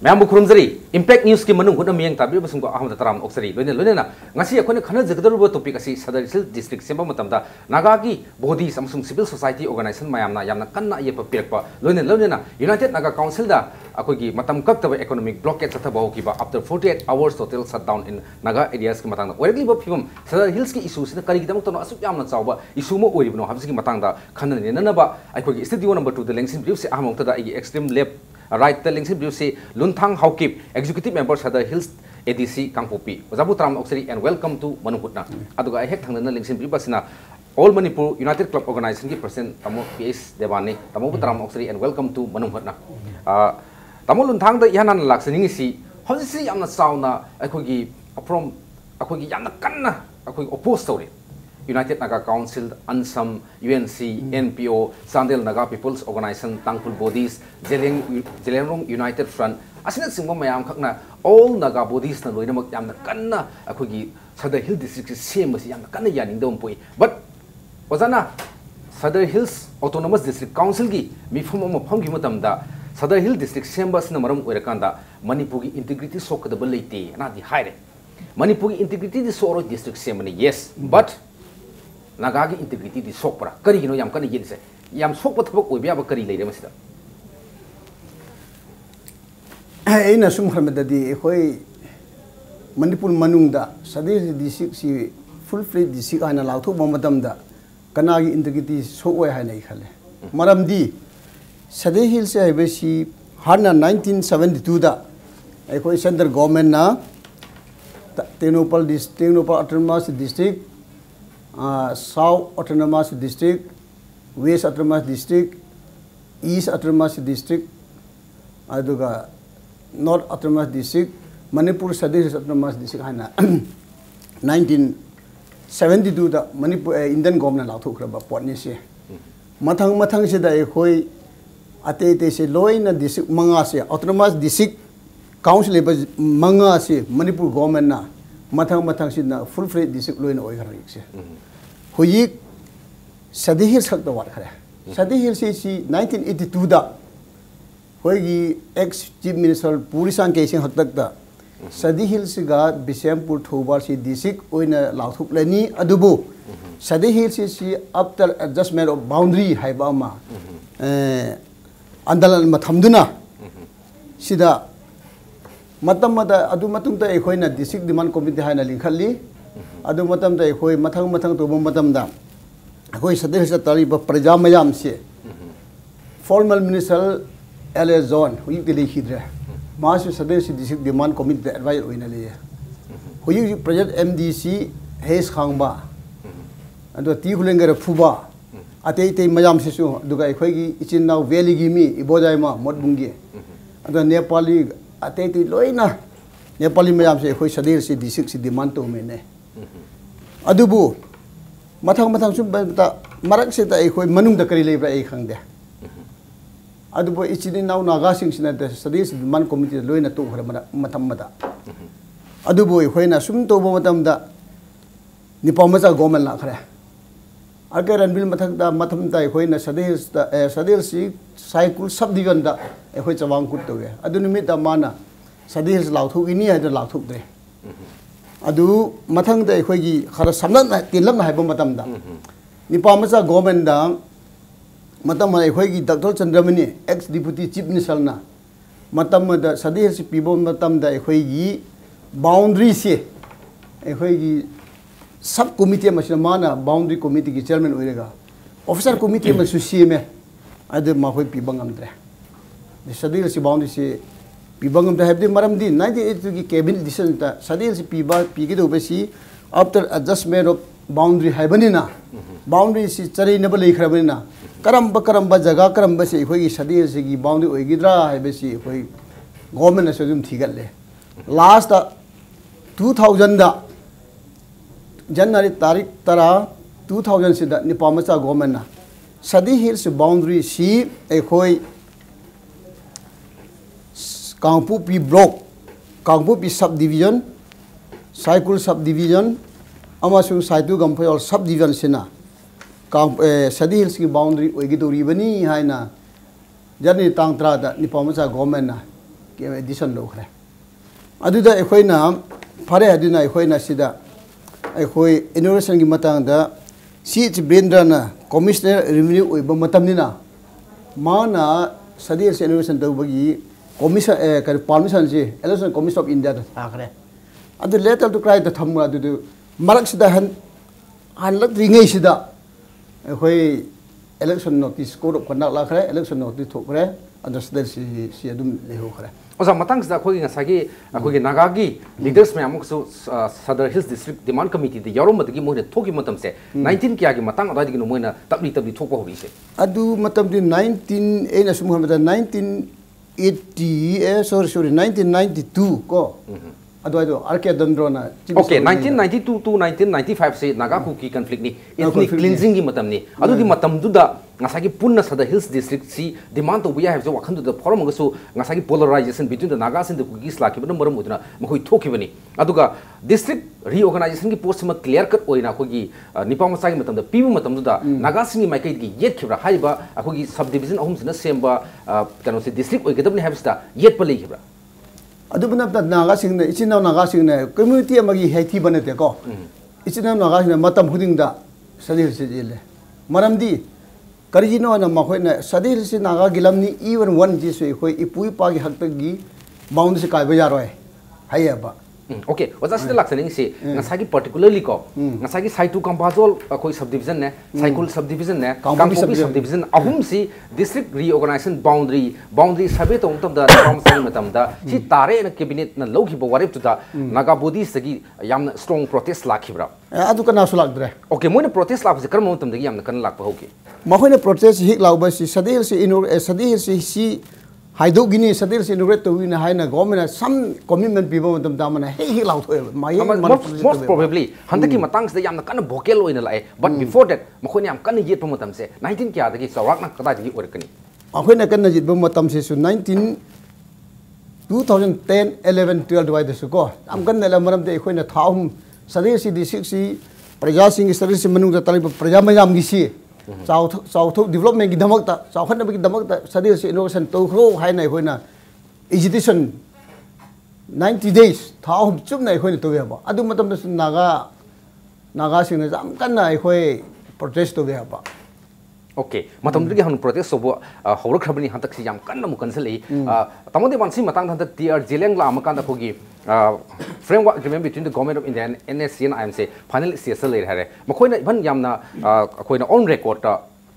Ma'am खुरमजरी impact news की मनु हुन मियंग ताबि बसुंग अहमद तराम ओक्सरी लोने लोनेना ngasi अखोने खन जगदरुब टॉपिक असि सदर हिल डिस्ट्रिक्ट सेंबा मतमदा नागा की बॉडीज अमसुंग सिविल सोसाइटी ऑर्गेनाइजेशन मायामना यामना कन्ना ये पिरकपा लोने लोनेना यूनाइटेड नागा काउंसिल दा अखोगी मतम कक्तब इकोनॉमिक ब्लॉकेज अथबा होकिबा after 48 hours total shutdown in Naga areas की मतंग ओरेगलिबो फिवम सदर हिल्स की इशू सिना करी दमक तनो असुक यामना चावबा इशू मो ओरिबनो habsiki matangda khanne nenaba अखोगी स्टूडियो नंबर 2 द लेंसिन ब्रीफ से अहमोक्तदा आई एक्सट्रीम लेफ्ट राइट द लिंक्स ब्यूसी Lunthang Haokip executive member Sadar hills ADC Kangpokpi ओजाबु तराम ऑक्सरी एंड वेलकम टू मनुहुटना अदुगा हेक थांगना लिंक्स ब्यूबसिना all Manipur united club organisation की प्रेसिडेंट तमो पीएस देवानी तमो तराम ऑक्सरी एंड वेलकम टू मनुहुटना तमो लुनथांग द यानान लाक्सनिंगसी हजिसि यामना साउना अखोगी फ्रॉम अखोगी यामना कन्ना अखोगी oppose तौरे United Naga Council, ANSAM, UNC, NPO, Sandel Naga People's Organization, Tangpul Bodies, Zelengrong United Front, Asina Singmo Mayam Kakna, all Naga bodies na loina yamna kanna akogi Sadar Hill District same as yamna kanna yaning dom poi. But Wazana Sadar Hills Autonomous District Council gi mifum mafam gi matamda Sadar Hill District same bas na maram oirakanda Manipugi integrity sokadaba leite na di haire. Manipugi integrity di soro district same yes, but Naga की integrity दी सोकपरा करिगिनो याम कने येसे याम सोकप थबक ओइबियाबा करि लेरे मसिदा एना सुम खरमददी एखोय मणिपुर मनुंगदा सदे district सी full fledge district आना लाथो बमदमदा कनागी integrity सोकय हायनै खले मरमदी सदे हिल से आइबेसी हाना 1972 दा एखोय central government ना तेनोपल autonomous district South Autonomous District, West Autonomous District, East Autonomous District, aduga North Autonomous District, Manipur Southeast Autonomous District hana 1972 da Manipur Indian government lauthuk raba potni se mathang se da ekhoi ate se loina district manga se Autonomous District Council level manga se Manipur government na mathang se na full fledged district loina oi khara se हुई सदी hills खक तो वाट खरे सदी hills से 1982 दा होगी ex chief minister पूरी सांग casing हक तक दा सदी हिल्स गा बिशेमपुर थोबार से डिस्ट्रिक्ट ओइना लाथुक लेनी अदुबो सदी हिल्स से आफ्टर एडजस्टमेंट ऑफ बाउंड्री हाइबामा अंदलन मथमदुना सिदा मतम मदा अदु मतुम ता एखोइना डिस्ट्रिक्ट डिमांड कमिटी हाइना लिंखली अदु मतम दा एखोइ मथंग तो मतम दा एखोइ सदे से तारिब प्रजा मयाम से फॉर्मल मिनिस्टर एल जोन हुई दिली खिद्रे मास सदे से डिस्ट्रिक्ट डिमांड कमिटी एडवाइस ओइना ले हुई प्रेजेंट एमडीसी हेस खांगबा अदु ती हुलेंगर फुबा अते ते मयाम से सु दुगा एखोइ गी इचिन नाउ वैली गी मी इबोजाइमा मोदबुंगी अदु नेपाली अते ते लोइना नेपाली मयाम से एखोइ सदे से डिस्ट्रिक्ट से डिमांड तो मेने अदुबु मथंग सुम बता मरक से ता एखोइ मनुंग दा करि लेब्रा ए खंगदे अदुबु इचिनि नाउ नागा सिंग सिना द सदे से डिमांड कमिटी लोइना तो खर मथम मदा अदुबु एखोइना सुम तो मतम दा निपामचा गवर्नमेंट ला खरे अगर रनबिल मथम दा एखोइना सदे से साइकुल सब डिवीजन दा एखोइ चवांग कुट तोगे अदु निमित दा माना सदे लाउथुक इनी है लाउथुक दे अदु मथंग दा एखोइगी खरा समलन तिलम हाइबो मतम दा निपामचा गवर्नमेंट दा मतम एखोइगी doctor Chandramani ex deputy chief minister ना मतम दा सदे से पीबो मतम दा एखोइगी बाउंड्री से एखोइगी सब कमिटी मसिना माना बाउंड्री कमिटी की चेयरमैन ओइरेगा ऑफिसर कमिटी में सुसी में अदु माखोइ पीबंगमद्रे सदे से बाउंड्री से पीबंगम दा हैबदि मरमदि 1982 की कैबिनेट डिसीजन ता सदे से पीगे दो बेसी आफ्टर एडजस्टमेंट ऑफ बाउंड्री हैबनिना बाउंड्री से चरी नब लेखरबनिना करम जगह करम से एखोइ सदे से की बाउंड्री ओइगिद्रा हैबेसी एखोइ गवर्नमेंट से जुम थिगले लास्ट 2000 दा जनवरी तारीख 2000 से दा निपामचा गवर्नमेंट ना सदी हिल्स बाउंड्री सी एखोइ कांगपुपी block कांगपुपी sub division साइकुल sub division अमसुंग साइतु गंफयल sub division सिना सदी हिल्स की बाउंड्री ओइगिदोरिबनी हाइना जर्नी तांग त्रादा निपामचा गवर्नमेंट ना एडिशन लौखरे अदुदा अखोइना फरे अदुना अखोइना सिदा अखोइ इनोवेशन की मतंगदा सीच बेंद्रना कमिश्नर रेवेन्यू ओइबा मतमनिना माना सदी से इनोवेशन तौबगी कमिशन कर परमिशन से इलेक्शन कमिशन ऑफ इंडिया थाखरे अदु लेटर टू क्राइ द थमरा अदु मरक सिदा हन लद्रिङै सिदा अखोइ election notice code of conduct लाखरे इलेक्शन नोटिस थोखरे अदर से अदुम लेहोखरे ओजा मतंग दा खोगी ngसागी अखोगी नागागी लीडर्स में अमुक सदर हिल्स डिस्ट्रिक्ट डिमांड कमिटी दे यारो मदगी मोने थोगी मतम से 19 क्या की मतंग अदादी नो मोइना तबली थोको होबी से अदु मतम दि 19 एना सुमु हमदा 1980 सॉरी 1992 को अदवाइदो आरके दंद्रोना ओके 1992 टू 1995 से नागा कुकी कॉन्फ्लिक्ट नी इतनी क्लींजिंग की मतम नी अदुदी मतम दुदा ngसागी पुन्ना सदर हिल्स डिस्ट्रिक्ट सी डिमांड तो बुया है जो वखन दु फॉरम गसु ngसागी polarisation between the Nagas and the Kukis लाखिबन मरम उदना मखोइ थोखिबनी अदुगा डिस्ट्रिक्ट रीऑर्गेनाइजेशन की पोस्ट म क्लियर कट ओइना खोगी निपा मसागी मतम द पीबु मतम दुदा नागासिंगी माइकै की येत खिब्रा हाइबा अखोगी सब डिवीजन अहुम सिना सेमबा कनो से डिस्ट्रिक्ट ओइगदबनि हाबिसता येत पलि खिब्रा अदुबना नागा सिंगने इचिना नागा सिंगने कम्युनिटी अमगी हेथी बनते को इचिना नागा सिंगने मतम हुदिंगदा सदिर से जेले मरमदी करिनो न मखोइना सदिर से नागा गिलमनी इवन वन जी से कोई इपुई पागी हक्तगी बाउंड से कायबा यारोय हायबा ओके ओजा सिदा लाक्सनिंग से ngसागी पर्टिकुलरली को ngसागी साइटु कंपाजोल कोई सब डिवीजन ने साइकुल सब डिवीजन ने कांगपी सब डिवीजन अहुम सी डिस्ट्रिक्ट रीऑर्गेनाइजेशन बाउंड्री सर्वे तो तम दा रामसाई मतम दा सी तारे न कैबिनेट न लौखि ब वारेप तुदा नागा बॉडी सगी याम स्ट्रांग प्रोटेस्ट लाखिब्रा अदु कना सुलाकद्रे ओके मोने प्रोटेस्ट लाबसे करम मतम दगी याम कन लाकप होके मखोइने प्रोटेस्ट हिक लाउबा सी सदेल से इनो सदेल से हाइदो गिनी सदेल से इनोग्रेट तो विना हाइना गवर्नमेंट सम कमिटमेंट पीबो मतम दामना हे लाउ थोय माय मोस्ट प्रोबेबली हंदकी मतंग से याम कन भोकल ओइना लाए बट बिफोर दैट मखोइने याम कन येत मतम से 19 क्या दगी सवाक न कदा दगी ओरकनी अखोइने कन जित मतम से 19 2010 11 12 दुवाइ दसु को आम कन नेला मरम दे अखोइने थाउम सदेल सी डिस्ट्रिक्ट सी प्रजा सिंह सदेल से मनु तलिब प्रजा मयाम गिसी चाउथ डेवलपमेंट की दमकता चाउखनबकी दमकता सदेल से इनोवेशन तौखरो हाइना अखोइना एजुकेशन 90 days थाउ चुमना अखोइना तोबेबा अदु मतम नागा सिंह जाम कन्ना अखोइ प्रोटेस्ट तोबेबा ओके मतम दगी हम प्रोटेस्ट सोबो हौरखबनी हंतक से याम कन्ना मुकनसले तमोदे Mansi Matang हंतक TR जेलेंग La अमकांदा खोगी framework agreement between the government of India and NSC and IMC final stage le hare मखोइना इभन यामना अखोइना ऑन रिकॉर्ड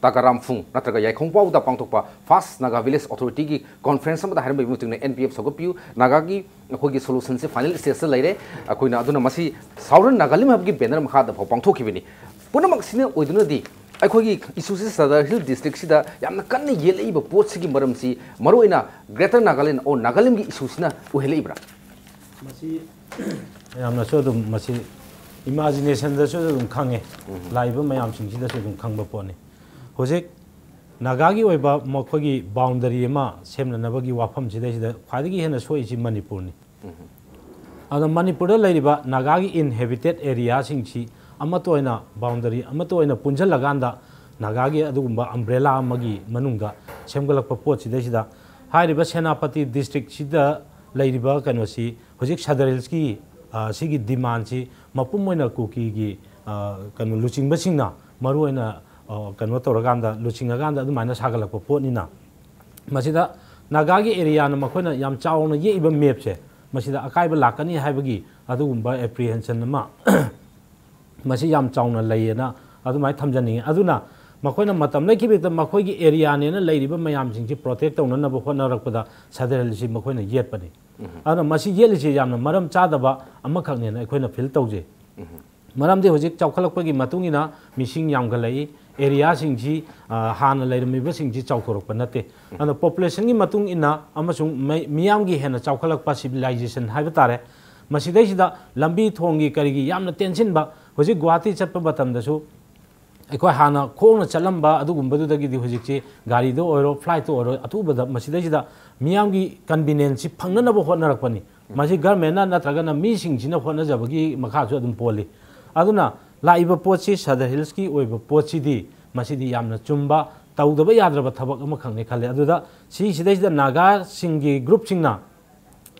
ताकाराम फुंग नत्रगा याइखोंपाउ दा पांगथोकपा फास्ट नागा विलेज अथॉरिटी की कॉन्फ्रेंस में हरम बिमुतिंग NPF सगोपियु नागा की अखोगी सॉल्यूशन से फाइनल स्टेज लेरे अखोइना अदुना मसी साउरन नागालिम हबगी बैनर मखादा भ पांगथोखिबिनी पुनमक सिने ओइदुनदी अखोगी इशूसे सदर हिल डिस्ट्रिक्ट सिदा यामना कन्न येलेइब पोस्ट की मरमसी मरोइना ग्रेटर नागालैंड और नागालिम की इशूसिना उहेलेइब्रा इमेजिनेशन खागे लाइव मैम खाब पोने हजिक नागागी मखोगी बाउंडरी सेमनबी वाफम खाई हेन सोई मणिपुर अद मणिपुर नागागी इनहेबिटेड एरिया बाउंडरी पुंजलगान नागागी अम्ब्रेला सेमगलप पोट सेनापति डिस्ट्रिक्ट कनोसी हजिक सदर हिल्स की डिमांड से मपुम कुकी की कनो लुचिंगबसिंगना मरुइना कनो तौरगांदा लुचिंगगांदा अदुमाइना सागलप पोटनिना मसिदा नागागी एरिया न मखोइना याम चावना येइबा मैप से मसिदा अकाइबा लाकनी हाइबगी अदुगुंबा एप्रीहेंशन नमा मसि याम चावना लैयना अदुमाइ थमजनिंग अदुना मखोइना मतम लेखिबित मखोइगी एरिया नेना लैरिबा मयामसिंगसि प्रोटेक्ट तौननबा होनरकपदा सदर हिल्स मखोइना येतपनी अदुना मसि येलिसि यामना मरम चादबा अमखकनेना अखोइना फिल तौजे मरमदे हजिक चौखलकपगी मतुंगिना मिसिंग यामगलै एरिया सिंगसि हाना लैरमिबसिंगसि चौथोरकप नते अदुना पॉपुलेशन की मतुंग इना अमसुंग मियामगी हेना चौखलकपा सिविलाइजेशन हाइबा तारे मसिदैसिदा लंबी थोंगी करिगी यामना टेंशनबा हजिक गुवाहाटी चटपा मतमदसु अखोय हाना खोंगना चलंबा अदुगुंबदुदगी हजिकचे गाड़ीदो ओरो फ्लाइट ओरो अतुबदा मसिदैसिदा मियामगी कन्वीनियंस फंगनबो होनरकपनी मसि गवर्नमेंट नत्रगना मीसिंगसिना होनजबगी मखासु अदुम पोली अदुना लाइबा पोची सदर हिल्स की ओइबा पोचीदी मसिदी यामना चुम्बा तौदबा याद्रबा थबक अमा खंगने खले अदुदा सिदैसिदा नागा सिंगी ग्रुप सिंगना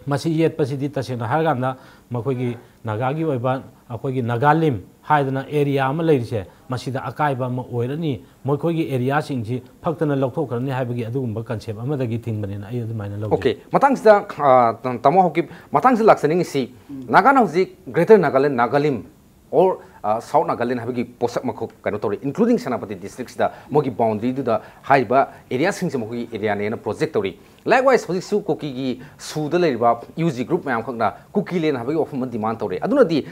मसी येटपसिदी तसेंना हारगाना मखोगी नागागी ओइबा अखोगी नागालिम हाइदना एरिया अमा लेरिसे मसीदा अकाइबा अमा ओइरनी मखोगी एरिया सिंगजी फक्तना लौथोखरनी हाइबगी अदुगुंबा कन्सेप्ट अमदगी थिंगबनिना अय अदुमाइना लौ ओके मतंगसिदा तमो होकी मतंगसि लाक्सनिंग सी नागाना हुजी ग्रेटर नागालैंड नागालिम और साउथ नागालैंड हाइबगी पोसक मखो कनो तोरी इंक्लूडिंग सेनापति डिस्ट्रिक्ट सिदा मोगी बाउंड्री दुदा हाइबा एरिया सिंगजे मोगी एरिया नेना प्रोजेक्ट तोरी लाइकवाइज हुजी सु कुकी की सुदा लेरिबा यूजी ग्रुप मैम खंगना कुकी लेन हाइबगी ऑफर डिमांड तोरी अदुनदी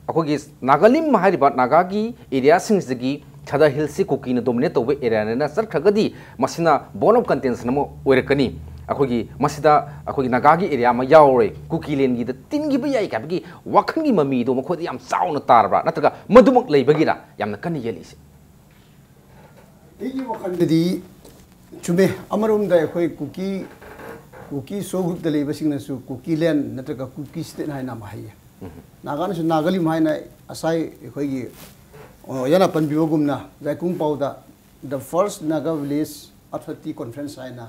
अखोगी नागालिम हाइबा नागागी एरिया सिंगजगी छदा हिल से कुकी न डोमिनेट तोबे एरिया नेना सरखगदी मसिना bone of contents NaMo ओइरकनी अखोगी मसिदा अखोगी नागागी area मा यावरे कुकी लेन गी द तिनगी बि याई काबगी वाखनगी ममी दो मखोदी याम चाउन तारबा नत्रगा मदुमक लेबगिरा यामना कनि येलिसे इगी वखनदी चुमे अमरुम दा अखोई कुकी सो ग्रुप द लेबसिंगनसु कुकी लेन नत्रगा कुकी स्टेट हाइना माहिया नागानसु नागाली माहिना असाई अखोगी याना पनबिबगुमना जायकुंग पाउदा the first Naga village authority conference आइना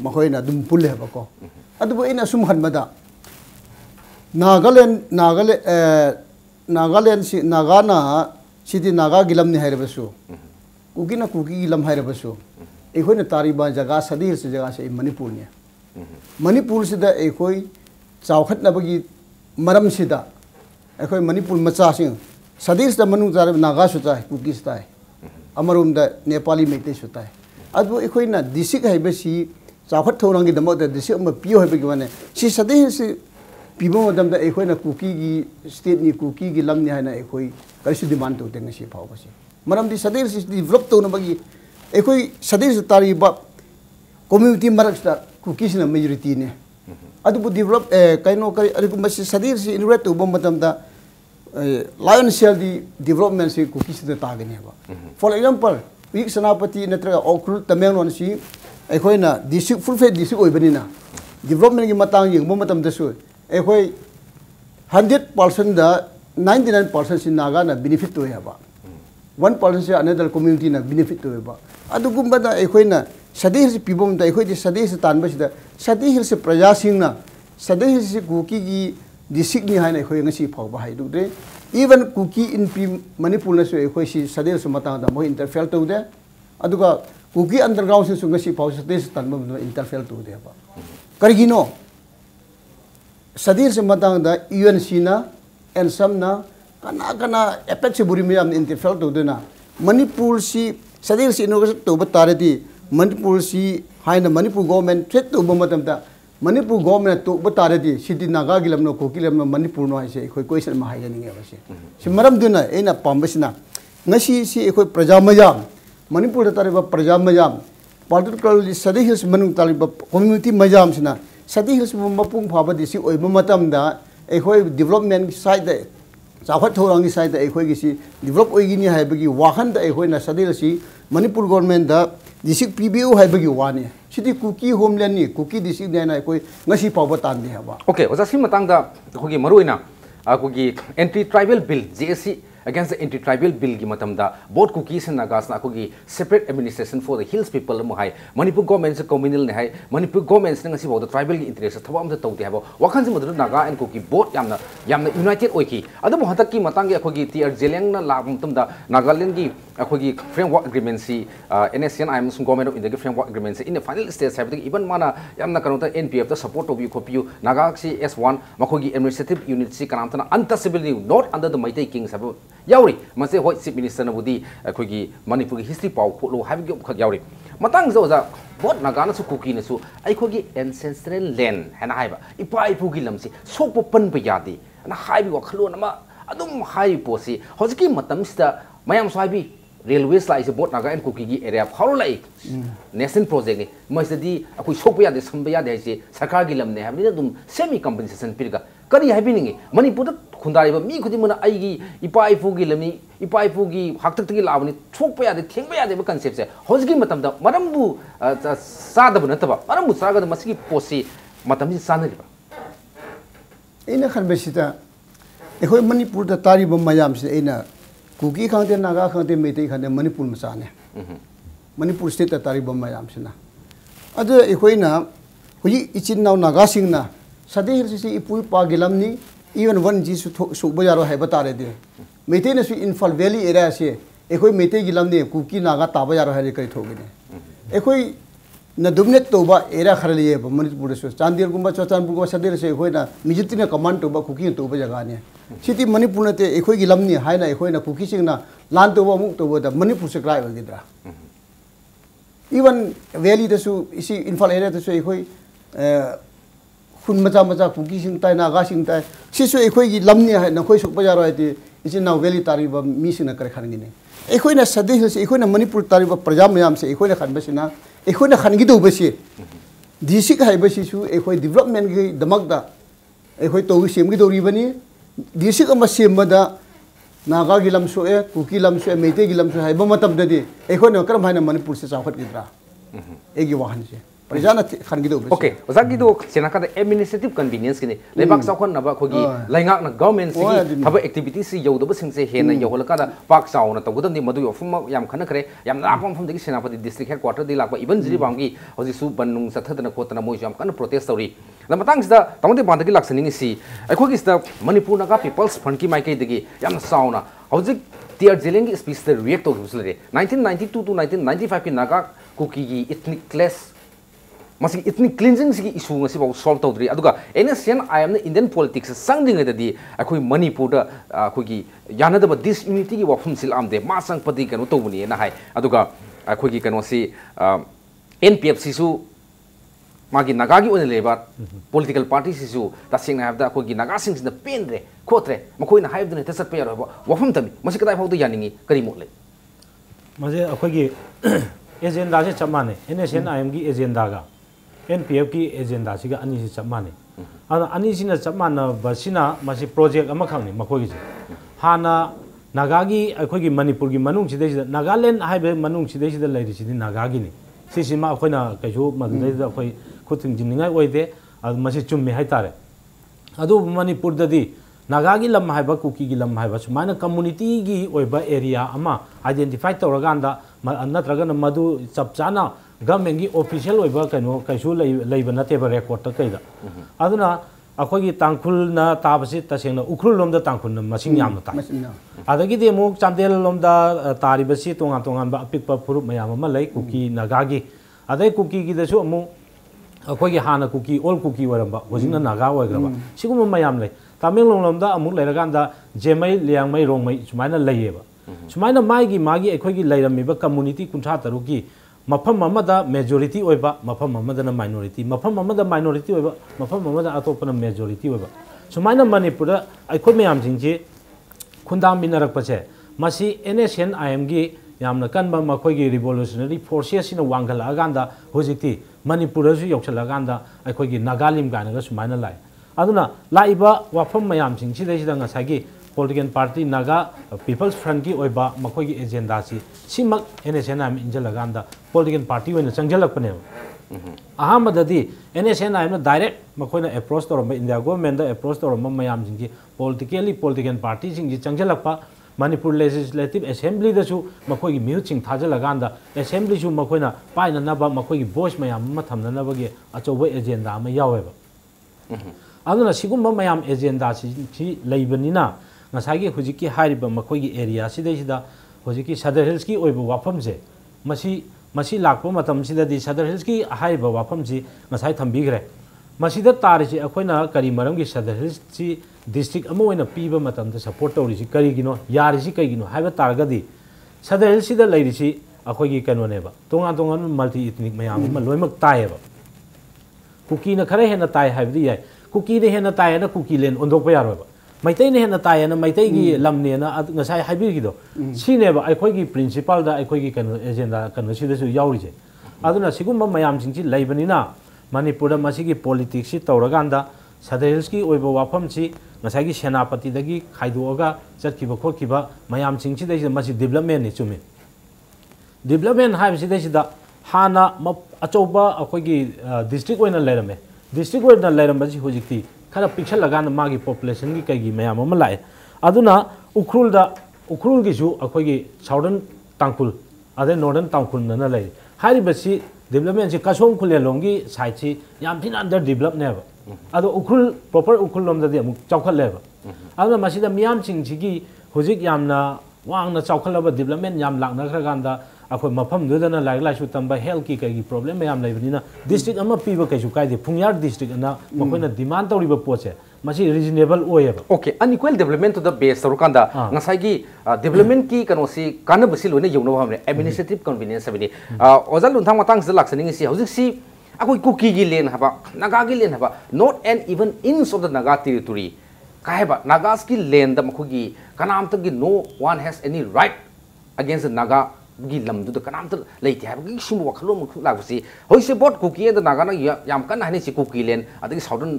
मखोइना दुम पुले बको अदुबो इन असुम हनमदा नागालैंड सि नागाना सिदी नागा गिलम नि हाइरबसु कुकीना कुकी गिलम हाइरबसु एखोइना तारिबा जगह सदी से जगह से मणिपुर ने मणिपुर सिदा एखोइ चावखतनबगी मरम सिदा एखोइ मणिपुर मचासिंग सदी से मनु जारे नागा सुताय कुकी सुताय अमरुम द नेपाली मेते सुताय अदु एखोइना डिस्ट्रिक्ट हाइबसी चावखत थौरंगी दमद डिस्ट्रिक्ट म पियो हाइबगी माने सि सदी से पिबो मदम द एखोइना कुकी की स्टेट नि कुकी की लम नि हाइना एखोइ करिसु डिमांड तोते ngasi फावबसी मरम दि सदी से डेवलप तौनबगी एखोइ सदी से तारिबा कम्युनिटी मरक्सदा कुकी सिना मेजॉरिटी ने अदु डेवलप कइनो करि अरिगुमसी सदी से इनोवेट तौबो मदम दा लायन सेल दी डेवलपमेंट से कुकी सिदा तागने बा फॉर एग्जांपल वीक सेनापति नत्रगा ओक्रुल तमेंगलोन सी एखोइना डिस्ट्रिक्ट फुल फेड डिस्ट्रिक्ट ओइबनिना डेवलपमेंट की मतंग यंगबो मतम दसु एखोइ 100% दा 99% से नागा ना बेनिफिट तो है बा 1% से अनदर कम्युनिटी ना बेनिफिट तो है बा अदुगुम्बा दा एखोइना सदी से पिबोम दा एखोइ सदी से तानबसिदा सदी से प्रजा सिंगना सदी से कुकी की डिस्ट्रिक्ट नि हाइना एखोइ ngasi फावबा हाइदुदे even cookie in P Manipur नसु एखोइ सि सदी से मतंग दा मो इंटरफेयर तौदे अदुगा कुकी अंडरग्राउंड से ngasi फाव सदी से तानबा इंटरफेयर तौदे बा करिगिनो सदी से मतंग दा यूएनसी ना एनसम ना कना एपेक्स बुरी मियाम इंटरफेयर तौदेना मणिपुर सि सदी से इनोवेशन तौबा तारेदी मणिपुर सि हाइना मणिपुर गवर्नमेंट थ्रेट तौबा मतमदा मणिपुर गवर्नमेंट तौबा तारेदी सिटी नागा गिलमनो कोकी लेमनो मणिपुर नो हाइसे एखोइ क्वेश्चन मा हाइगनिगे बसे सि मरम दुना एना पाम्बसिना ngasi si एखोइ प्रजा मयाम मणिपुर तारेबा प्रजा मयाम particularly सदी हिल्स मनु तालिबा कम्युनिटी मयाम सिना सदी हिल्स मपुंग फाबा दिसि ओइबा मतमदा एखोइ डेवलपमेंट साइड दे चाखत थौरंगी साइड दे एखोइ गिसि डेवलप ओइगिनी हाइबगी वाहन द एखोइना सदी हिल्सि मणिपुर गवर्नमेंट दा डिस्ट्रिक्ट पीबीओ हाइबगी वाने सिटी कुकी होमलैंड नि कुकी डिस्ट्रिक्ट देना एखोइ ngasi फाबा तानदे हबा ओके ओजा सि मतंग दा खोगी मरुइना खोगी anti tribal bill JAC against the anti-tribal bill की मतलब दा both cookies and nagas ना कोई separate administration for the hills people मुहाई मणिपुर गवर्नमेंट से communal ने है मणिपुर गवर्नमेंट से नंगे बहुत tribal की interest थवा हम से तौते है वो वहाँ से मतलब Naga and cookie both यामना united ओई की अदब वहाँ तक की मतंग या कोई टी जेलेंग ना लाभ मतलब दा नागालैंड की कोई framework agreement सी NSCN आई मुस्लिम गवर्नमेंट of India की framework agreement सी इन final stage है तो even माना यामना करो तो NPF तो support ओबी को पियो नागा सी S1 मखोगी administrative unit सी काम तना untouchable not under the mighty kings है यावरी मसे होय चीफ मिनिस्टर नबुदी अखोगी मणिपुर की हिस्ट्री पाव खोलो हाबिगे खक यावरी मतंग जोजा बोट नागाना सु कुकी नसु अखोगी एंसेंस्ट्रल लैंड हैना हाइबा इपा इपुगी लमसी सोकपो पनबे यादे ना हाइबी वखलो नमा अदुम हाइ पोसी होजकी मतमसिदा मयाम स्वाइबी रेलवे लाइसे बोट नागा एंड कुकी की एरिया फारो लाई नेशनल प्रोजेक्ट ने मसदी अखोई सोकपो यादे संबे यादे से सरकार की लमने हाबिने दुम सेमी कंपनसेशन पिरगा करी हाबिनिगे मणिपुर खुंदारिबा मी खुदी मना आइगी इपा इपुगी लमनी इपा इपुगी हाक्तक्तगी लाबनी थोकपा यादे थेंबा यादे बा कांसेप्ट से होजगी मतमदा मरमबु सादब नतबा मरमबु सागद मसगी पोसी मतमजी सानरिबा इना खनबसिता एखोय मणिपुर दा तारिबा मयाम से इना कुकी खांते नागा खांते मेते खांते मणिपुर मचाने मणिपुर स्टेट दा तारिबा मयाम सिना अदो एखोयना हुई इचिन नाव नागा सिंगना सदे हिल्स से इपुई पागिलमनी इवन वन जी सुब यारो है बता रहे थे मेते ने इम्फाल वैली एरिया से एकोई मेते गिलमने कुकी नागा ताबा यारो है कई थोगने एकोई न दुमने तोबा एरिया खर लिए मणिपुर से चांदीर गुम्बा चौचानपुर सदे से एकोई ना मिजित ने कमांड तोबा कुकी तोबा जगह ने सिटी मणिपुर ने एकोई गिलमनी है ना एकोई ना कुकी सिंह ना लान तोबा मुक तोबा मणिपुर से क्राई होगिद्रा इवन वैली दसु इसी इम्फाल एरिया दसु एकोई खुन मचा मचा कुकी सिंह ताई नागा सिंह ताई सिसु एकोई की लमनी है नकोई सुख बजारो है ती इसी नाव वैली तारीब मी सिंह न करे खानगी ने एकोई ना सदे हिल्स एकोई ना मणिपुर तारीब प्रजा मयाम से एकोई ना खानबसिना एकोई ना खानगी दो बसी डिस्ट्रिक्ट है बसीसु एकोई डेवलपमेंट की दमकदा एकोई तो सेमगी दौरी बनी डिस्ट्रिक्ट अमा सेमबदा नागा की लमसोए कुकी लमसोए मेते की लमसोए है बमतमददी एकोई ना करम हाइना मणिपुर से चावखतगिद्रा एगी वाहन से प्रजाना खानगी दो ओके ओजागी दो सेनाका एडमिनिस्ट्रेटिव कन्वीनियंस किने लेबाक चावखन नबा खोगी लाइंगाक न गवर्नमेंट से थबा एक्टिविटी से यौदब सिंसे हेना यौहलका दा पाक चावना तबुदम मधु यफुम याम खनखरे याम लापम फम दगी सेनापति डिस्ट्रिक्ट हेडक्वार्टर दि लापा इवन जिरी बांगी होजि सु बन्नुंग सथदना खोतना मोय याम कन प्रोटेस्ट तौरी न मतंग सिदा तमदे बांदगी लाक्सनिंग सी अखोगी सिदा मणिपुर नगा पीपल्स फ्रंट की माइके दगी याम साउना होजि टियर जेलिंग स्पीच द रिएक्ट तो हुसलरे 1992 टू 1995 की नागा कुकी की इथनिक क्लास मसी इतनी क्लींजिंग की इशू ngasi बाव सॉल्व तौद्री अदुगा NSCN IM ने इंडियन पॉलिटिक्स संगदिंग ददी अखोई मणिपुर दा अखोगी यानदब डिसयूनिटी की वफम सिल आमदे मा संगपति कनो तौबनी ना हाय अदुगा अखोगी कनो सी NPF सिसु मागी नागा की ओने लेबा पॉलिटिकल पार्टी सिसु तसिंग हाबदा अखोगी नागा सिंग सिन पेनरे खोत्रे मखोइना हाइबदने तसत पे यारो वफम तमी मसी कदाय फाउदो यानिंगी करी मोले मजे अखोगी एजेंडा से चमाने NSCN IM की एजेंडा का NPF की एजेंडा से अनी से चमाने अनी से चमाना बसिना मासी प्रोजेक्ट अमा खांगने मखोगी से हाना नागागी अखोगी मणिपुर की मनुंग सिदे नागालैंड हाइबे मनुंग सिदे सिदे लैरि सिदे नागागी ने सिसिमा अखोइना कैसो मदे अखोई खुथिंग जिनिंगाई ओइदे मासी चुम्मे हाइतारे अदु मणिपुर ददी नागागी लम हाइबा कुकी की लम हाइबा सुमाइना कम्युनिटी की ओइबा एरिया अमा आइडेंटिफाई तौरगांदा नत्रगन मधु चपचाना गवर्नमेंट की ऑफिशियल ओइबा कनो कैसु लैबा नतेबा रेकॉर्ड त कैदा अदुना अखोगी तांखुल न ताबसि तसेंना उखरुल लोमदा तांखुल न मसिंग यामना ता अदगी दे मु चांदेल लोमदा तारिबसि तोंगा तोंगान बा अपिकपा फुरुप मयाम अमा लै कुकी नागागी अदै कुकी की दसु अमु अखोगी हाना कुकी ऑल कुकी वरबा होजिंना नागा ओइग्रबा सिगुम मयाम लै तामेंगलोंग लोमदा अमु लैरगांदा जेमै लियांमै रोंमै सुमाइना लैयेबा सुमाइना मागी अखोगी लैरमिबा कम्युनिटी कुंठा तरुकी मफम अमदा मेजॉरिटी ओइबा मफम अमदना माइनॉरिटी मफम अमदा माइनॉरिटी ओइबा मफम अमदा अतोपना मेजॉरिटी ओइबा सुमाइना मणिपुर अखोई मयाम जिंजे खुंदाम बिनरकपसे मसी NSCN IM की यामना कनबा मखोगी रिवोल्यूशनरी फोर्सेस सिना वांगल अगांदा होजिक्ति मणिपुर जु योक्सल अगांदा अखोगी नागालिम गानगा सुमाइना लाइ अदुना लाइबा वाफम मयाम जिंछि दैसिदा ngसागी political party Naga people's front की ओइबा मखोगी एजेंडा सिमक NSCN IM इंजलगांदा पॉलिटिकल पार्टी ओइना चंगजलकपने अहमददी NSCN IM ना डायरेक्ट मखोइना अप्रोच तोरम इंडिया गवर्नमेंट दा अप्रोच तोरम मयाम जिंगी पॉलिटिकल पार्टी जिंगी चंगजलकपा मणिपुर लेजिस्लेटिव असेंबली दसु मखोगी म्यूचिंग थाजलगांदा असेंबली सु मखोइना पाइननबा मखोगी वॉइस मयाम म थमननबगे अचौबा एजेंडा म यावेबा अदुना सिगुम्बा मयाम एजेंडा सि लैबनिना ngसागी हुजिकी हारिबा मखोगी एरिया सिदैसिदा हुजिकी सदर हिल्स की ओइबा वाफम से मसी लाखपो मतम सिददी सदर हिल्स की हारिबा वाफम से ngसाई थंबिग्रे मसीदा तारिसि अखोइना करी मरमगी सदर हिल्स सी डिस्ट्रिक्ट अमा ओइना पीबा मतम द सपोर्ट तौरिसि करीगिनो यारिसि कईगिनो हाइबा तारगदी सदर हिल्स सिदा लैरिसि अखोगी कनोनेबा तोंगा मल्टी इथनिक मयाम म लोइमक तायेबा कुकी न खरे हेना ताय हाइबदी याय कुकी ने हेना ताय ना कुकी लेन ओंदोकपा यारोबा मैतै ने हेना ताय ना मैतै की लमने ना ngसाई हाइबिगिदो सिनेबा अखोगी प्रिंसिपल दा अखोगी कनो एजेंडा कनो सिदसु यावरिजे अदुना सिगुम्बा मयाम सिंगि लैबनिना मणिपुर दा मसिगी पॉलिटिक्स सि तौरगांदा सदर हिल्स की ओइबा वाफम सि ngसाई सेनापति दगी खाइदोगा चटकिबा खोकिबा मयाम सिंगि दैसे मसि डेवलपमेंट नि चुमे डेवलपमेंट हाइबसि दैसिदा हाना अचौबा अखोगी डिस्ट्रिक्ट ओइना लैरमे डिस्ट्रिक्ट ओइना लैरमबसि हुजिक्ति खरा पिक्चर लगाना मागी पॉपुलेशन की कई मयाम अमा लाए अदुना उखरुल की अखोगी साउदर्न तांकुल अदे नॉर्दर्न तांकुल नना लै हारिबसि डेवलपमेंट से कसोम खुलेलोंगी साइड से याम थिन अंडर डेवलप नेबा अदो उखुल प्रॉपर उखुल लोमददि अमुक चौखलेबा अदो मसिदा मियाम सिंगसिगी हुजिक यामना वांगना चौखलबा डेवलपमेंट याम लाखनखरगांदा अखोय मफमदुदना लाइक लाइसु तंबा हेल्थ की कई प्रॉब्लम मैम लेबनिना डिस्ट्रिक्ट अमा पीबा कैसु कायदे फुंगयार डिस्ट्रिक्ट ना मखोयना डिमांड तौरिबा पोचे मसी रिजनेबल ओयेबा okay unequal development to the base तौरकांदा ngसाइगी डेवलपमेंट की कनोसी कानबसि लोने यौनो हमने एडमिनिस्ट्रेटिव कन्वीनियंस हबनि ओजा लुनथांग मतंग से लाक्सनिंग सी हौजिक सी अखोय कुकी गी लेन हबा नागा गी लेन हबा not and even inch of the Naga territory काहेबा नागास की लेन द मखोगी कनामतगी no one has any right against the Naga गी लमदु द कनामत लेते हाबगी सिमु वखलो मुखु लागुसी होइसे बोट कुकी द नागा ना याम कन हानि सी कुकी लेन अदगी साउदर्न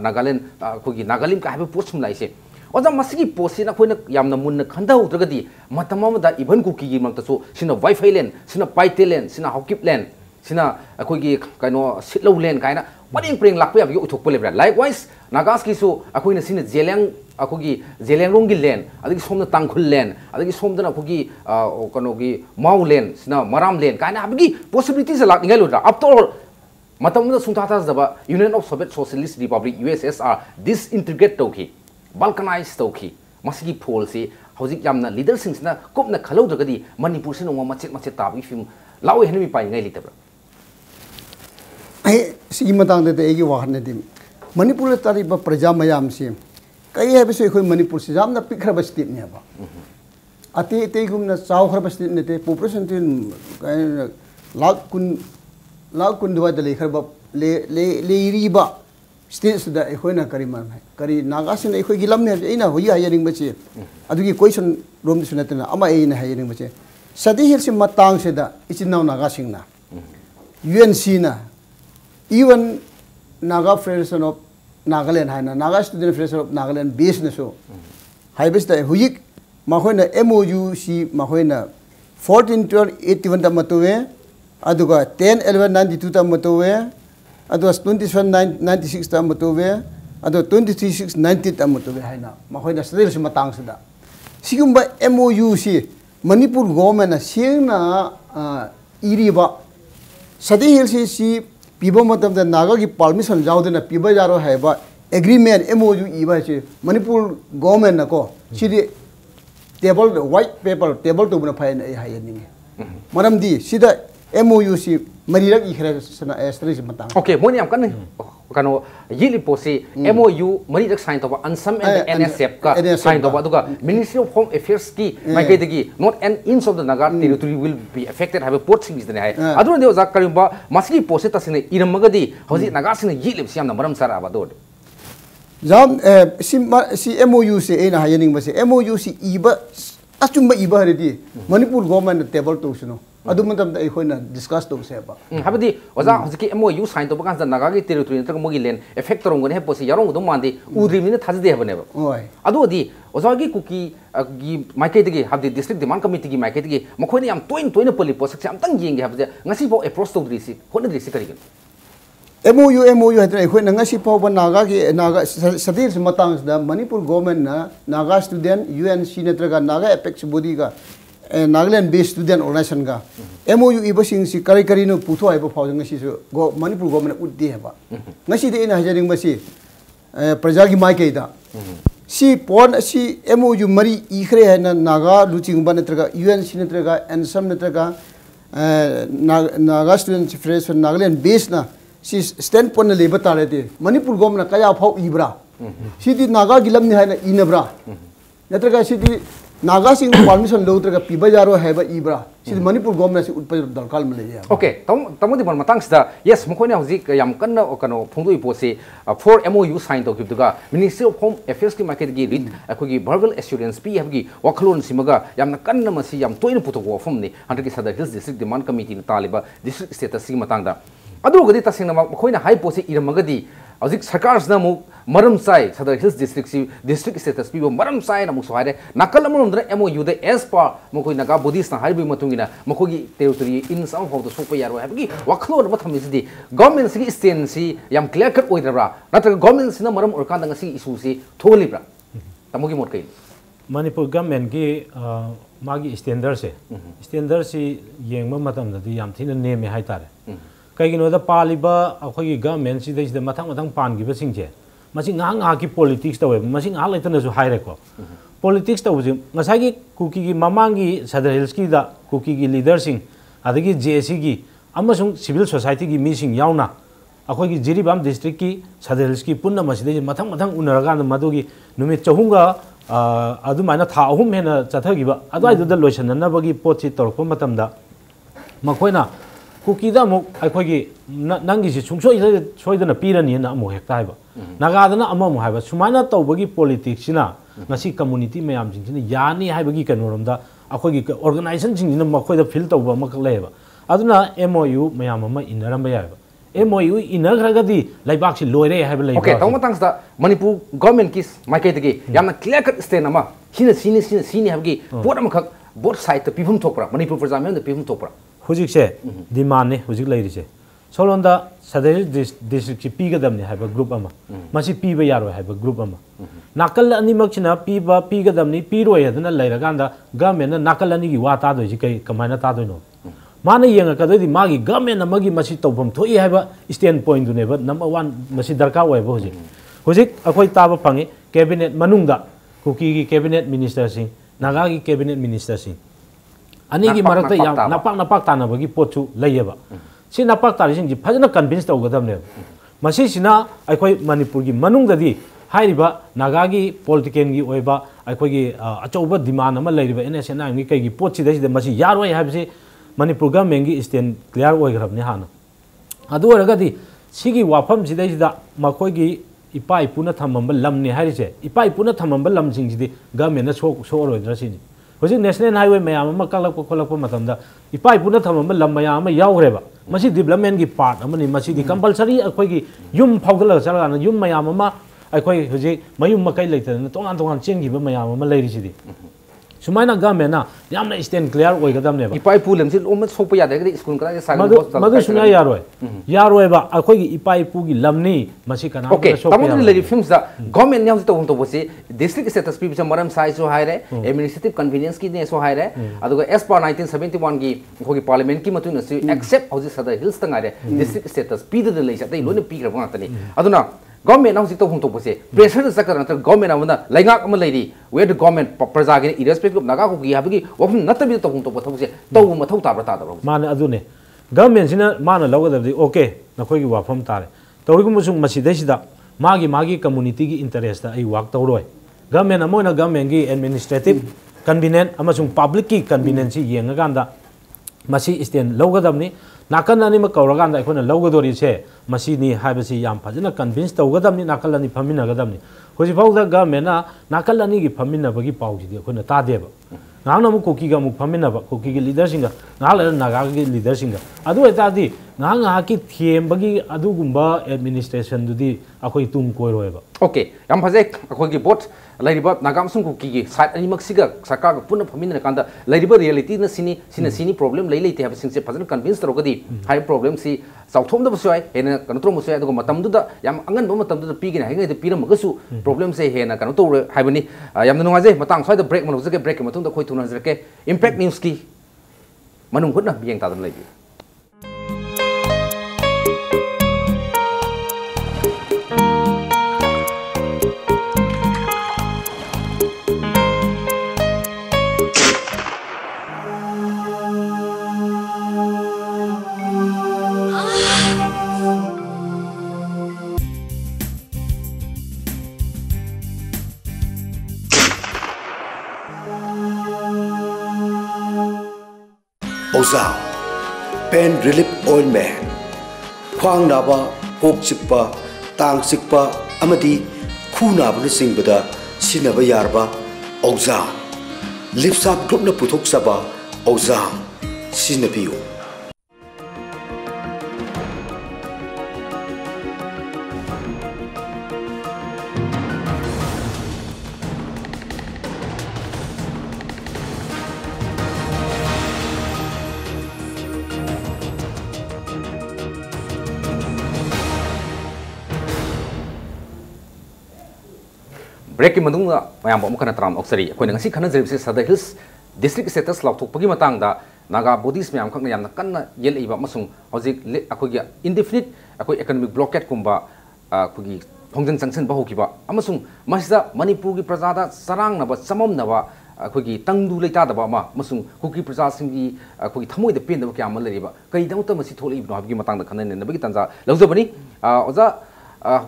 नागालैंड कुकी नागालिम का हाबे पोस्ट मुलाइसे ओजा मसिगी पोसी ना खोइना यामना मुन्न खंदा उत्रगदी मतममदा इवन कुकी गी मक्तसो सिना वाईफाई लेन सिना पाइटे लेन सिना हॉकिप लेन सिना अखोगी कनो सिटलो लेन काइना परिंग प्रिंग लाखपे याबगी उथोकपो लेब्रा लाइकवाइज नागास किसो अखोइना सिना जेलेंग अखोगी जेलेंगरोंगी लेन अदगी सोमना तांगखुल लेन अदगी सोमदना अखोगी कनोगी माउ लेन सिना मराम लेन काइना हाबगी पॉसिबिलिटीज लाखनिंगाय लोद्रा आफ्टर ऑल मतमदा सुंथाथा जबा union of soviet socialist republic USSR disintegrate तौखी balkanized tauki masigi phol se hojik yamna leader singsna kopna khalodragadi manipur se nongma machet tabi film lawe henmi pai ngai litabra ai sigi matang de egi wahne dim manipur tari ba praja mayam se kai ha bisu khoi manipur se jamna pikhra ba state ne ba ati te gumna chaw khra ba state ne te population tin lakh kun duwa de le khar ba le ri ba state सुदा एखोइना करी मान है करी नागासिन एखोइ गिलम ने एना होई hiring बचे अदुगी question रोम सुनतना अमा एना hiring बचे सदी हिल से मतांग से दा इचिनाव नागासिंग ना यूएनसी ना even Naga federation of Nagaland है ना Naga student federation of Nagaland base ने सो हाइबेस दा हुइक माखोइना एमओयू सी माखोइना 14 12 81 दा मतोवे अदुगा 10 11 92 दा मतोवे अदो 2796 ता मतोवे अदो 23690 ता मतोवे हाइना मखोइना सदेल से मतंग सदा सिगुम्बा एमओयू सी मणिपुर गवर्नमेंट ना सेंगना इरिबा सदी हिल सी पीबो मतम दा नागा की परमिशन जाउदना पीबा जारो हाइबा एग्रीमेंट एमओयू इबा से मणिपुर गवर्नमेंट ना को सिदि टेबल व्हाइट पेपर टेबल तो बना फाइन हायनिंग मरमदी सिदा MOU si marirak ikhra sana estris matang okay moni am kan kano yili posi MOU marirak sign to ansam and NSF ka sign to aduga Ministry of Home Affairs ki maike degi not an inch of the naga territory will be affected have a port sing is the hai adu ne ozak karimba masli posi tasine iramagadi hoji naga sine yili siam na maram sara abadod jam si MOU se ena hayaning ba se MOU si iba achumba iba redi Manipur government table to suno अदु मतलब the एखोइना discuss तो से बा हाबदी ओजा हजकी MOU sign तो बगान नागा की territory नतक मोगी लेन इफेक्ट तरोंगने हे पोसी यारों दो मांदी उद्रिमिने थाजदे हेबने बा ओय अदु दी ओजा की कुकी की माइके दगी हाबदी डिस्ट्रिक्ट डिमांड कमिटी की माइके दगी मखोइने याम तोइन पली पोसक से अमतंग येंगे हाबदे ngasi बो अप्रोच तो द्रिसी होने द्रिसी करिगन MOU है एखोइना ngasi पाव नागा की नागा सदीर से मतंग दा मणिपुर गवर्नमेंट ना नागा स्टूडेंट UNC नत्रगा नागा एपेक्स बॉडी का नागालैंड बेस्ड स्टूडेंट ऑर्गेनाइजेशन का MOU इबसिंग सी करी करी नो पुथो आइबो फाउजंग सी गो मणिपुर गवर्नमेंट उद्दे हेबा ngasi de ina hajaring basi प्रजा की माइके दा सी पोन सी MOU मरी इखरे है ना नागा लुचिंग बा नत्रगा UNC नत्रगा एनसम नत्रगा Naga student federation Nagaland based ना सी स्टैंड पोन लेबा तारे दे मणिपुर गवर्नमेंट कया फाउ इब्रा सीदी नागा गिलम नि है ना इनब्रा नत्रगा सीदी नागा सिंह परमिशन लौत्रगा पीबा जारो हैबा इब्रा सिद मणिपुर गवर्नमेंट से उत्पय दरकाल में ले ओके तमोदि बन मतंग सिदा यस मखोइना हजि याम कन्न कनो फुंदुइ पोसे फॉर MOU साइन तो किबदुगा मिनिस्ट्री ऑफ होम अफेयर्स की मार्केट की रीड अखोगी वर्बल एश्योरेंस पी हबगी वखलोन सिमगा यामना कन्न मसी याम तोइन पुतोगो वफमनि हंडकी सदर हिल्स डिस्ट्रिक्ट डिमांड कमिटी न तालिबा डिस्ट्रिक्ट स्टेटस की मतंगदा अदुगदि तसिंगना मखोइना हाई पोसे इरमगदी हजिक सरकार सना मु मरम साइ सदर हिल्स डिस्ट्रिक्ट स्टेटस पीबो मरम साइ न मुसो हारे नाकल अमरमदर MOU दे एस पर मखोइ नागा बुद्धिस्ट ना हाइबि मतुंगिना मखोगी territory in somehow the सोप यारो हाबगी वखलो न थमिसदि गवर्नमेंट सी स्टैंड सी याम क्लियर कट ओइदरा नत्र गवर्नमेंट सिना मरम ओरकांद ngasi इशू सी थोलिब्रा तमोगी मोट कई मणिपुर गवर्नमेंट की मागी स्टैंडर्ड से येंगबा मतम ददि याम थिन नेमे हाइतारे कईगिनोदा पालिबा अखोगी गवर्नमेंट सिदैसिदा मथांग मथांग पानगिबसिंगजे मसी ngah की पॉलिटिक्स तवे मसी ngah लेतनसु हाइरेको पॉलिटिक्स तवजे ngसागी कुकी की ममांगी सदर हिल्स की दा कुकी की लीडरसिंग अदगी जेसी की अमसुंग सिविल सोसाइटी की मीसिंग यावना अखोगी जिरीबाम डिस्ट्रिक्ट की सदर हिल्स की पुन्ना मसीदे मथांग मथांग उनरगान मदुगी नुमित चहुंगा अदुमाइना था अहुम हेना चथगिबा अदवाइदुदा लोइसननबगी पोची तोरको मतमदा मखोइना कुकीदा मुक अखोगी नंगी सि सुंसोइ सोइदना पीरनी ना अमु हेक्ता हाइबा नागादना अममु हाइबा सुमाइना तौबगी politics Cina ngasi community mayam jingina yani haibagi kanoramda akhoi gi organization jingina makhoi da fill tawba makak leba aduna MOU mayam ama inaramba yaba MOU inagragadi laibak si loire haiba leba okay tawma tangsta manipur government kis makai tagi yamna clear cut state nama sini habgi board amakak both side ta pibum thokra manipur projam da pibum thokra hujik se demand ne hujik lairi se solonda sadel district ki pigadam ne haiba group ama masi piba yaro haiba group ama nakal ani makchina piba pigadam ni piro yadna lairaganda government na nakal ani gi wata do ji kai kamaina ta do no mana yenga ka do di magi government amagi masi tawbam thoi haiba stand point du ne ba number 1 masi darka oi ba hujik akoi taba phangi cabinet manungda kuki gi cabinet minister sing naga gi cabinet minister sing ani gi marakta ya napak tanabagi pochu layeba si napak tarising ji phajana convince tawgadam ne masi sina akoi manipur gi manungda di हाइरिबा नागागी political की ओइबा अखोगी अचौबा demand अमा लैरिबा एनएसएन की कई पोची दसिदा मसी यारोय हाबसे Manipur government की stand clear ओइग्रबने हाना अदु ओरगदी सिगी वाफम सिदैसिदा मखोगी इपा इपुना थमंबा लमने हारिसे इपा इपुना थमंबा लमसिंगसिदि government so ओरोइद्रसिनि होजि national highway मयाम अमा कलक खोलक मतमदा इपा इपुना थमंबा लम मयाम अमा यावरेबा मसी डेवलपमेंट की पार्ट अमनि मसी दि कंपलसरी अखोगी युम फाउगल चलगाना युम मयाम अमा अखोई हुजे मयुम मकई लेतन तोंगान तोंगान चेंगिबा मयाम अमा लेरिसिदि सुमाइना गवर्नमेंट ना यामना स्टैंड क्लियर ओइगदमनेबा इपाई पुलमसि लोम सोप यादे स्कूल करा सागल मदु सुना यारोयबा अखोई इपाई पुगी लमनी मसी कना ओके तमन लेरि फिल्म्स दा गवर्नमेंट न्याम तो तो बसे डिस्ट्रिक्ट स्टेटस पी मरम साइ सो हाइरे एडमिनिस्ट्रेटिव कन्वीनियंस की ने सो हाइरे अदुगा एस पर 1971 की खोगी पार्लियामेंट की मतुन से एक्सेप्ट हाउस सदर हिल्स तंगारे डिस्ट्रिक्ट स्टेटस पी द लेसा तै लोने पी ग्रब गातनी अदुना गवर्नमेंट हाउस तो होंतो बसे pressure sucker नतर government Amna लाइगाक um Larry way the government प्रजा के इरेस्पेक्टिव नागा को की हाबगी वफम नतबि तो होंतो बथबसे तो मथौ ताब्रा तादबो माने अदुने गवर्नमेंट सिना माना लगदबदि ओके नखोई की वाफम तारे तौरिगु मुसुंग मसिदैसिदा मागी कम्युनिटी की इंटरेस्ट आई वर्क तौरोय गवर्नमेंट अमोना गवर्नमेंट की एडमिनिस्ट्रेटिव कन्वीनियंट अमसुंग पब्लिक की कन्वीनियंस येंगागांदा मसी स्टैंड लगदबनी नाकल अनी कौरगान अखोना लौगदोरीसे मसीनी हाइबसी याम फजना कन्विंस तौगदबनी नाकल अनी फमिनगदबनी होजिफाउदा गवर्नमेंट नाकल अनी की फमिनबगी पाउजिदि अखोना तादेबा नाना मु कुकी गा मु फमिनबा कुकी की लीडर सिंगा नाल नागा की लीडर सिंगा अदु एतादी नांगा की थेमबगी अदुगुंबा एडमिनिस्ट्रेशन दुदी अखोई तुम कोइरोयबा ओके याम फजे अखोई की बोट लाइरिबा नागामसुं कुकी की साइड अनी मक्सिगा सरकार का पुनः फमिन कांदा लाइरिबा रियलिटी न सिनी प्रॉब्लम लई लेते हाबसिंग से फजन कन्विंस तरोगदी हाई प्रॉब्लम सी साउथोम द बसोय हेना कनत्रो मसोय अदुग मतमदुदा याम अंगन ब मतमदुदा पीगिना हेगे पीरमगसु प्रॉब्लम से हेना कनो तो हाइबनी याम नुवाजे मतंग स्वाइद ब्रेक मनोजके ब्रेक मतुंग द खोइ तुनजरके इंपैक्ट न्यूज़ की मनुंग खुदना बियंग तादम लेबी ओजा पेन रिलीफ ऑइंटमेंट ख्वांग नाबा कोक चिक्पा तांग चिक्पा अमदी खू नाबन सिंबदा सिनबा यारबा ओजा लिपसाप ग्रुपना पुथोक्सबा ओजा सिनबियो ब्रेक की मदुंगा मयाम बम खना तराम ऑक्सरी कोइ नंगसी खना जरिबसे सदर हिल्स डिस्ट्रिक्ट स्टेटस लाउथोकपगी मतंगदा नागा बॉडीज मैम खंगना यामना कन्ना येलइबा मसुंग हौजिक अखोगी इंडेफिनिट अखोई इकोनॉमिक ब्लॉकेट कुंबा अखोगी फोंजन संगसन बहुकिबा अमसुंग मसिदा मणिपुर की प्रजादा सरांगनबा सममनबा अखोगी तंगदु लेतादबा अमा मसुंग कुकी प्रजासिंगी अखोगी थमोइदा पेंदबा क्या अमा लरिबा कईदमत मसि थोलइबनो हाबगी मतंगदा खननेनबगी तंजा लौजबनी ओजा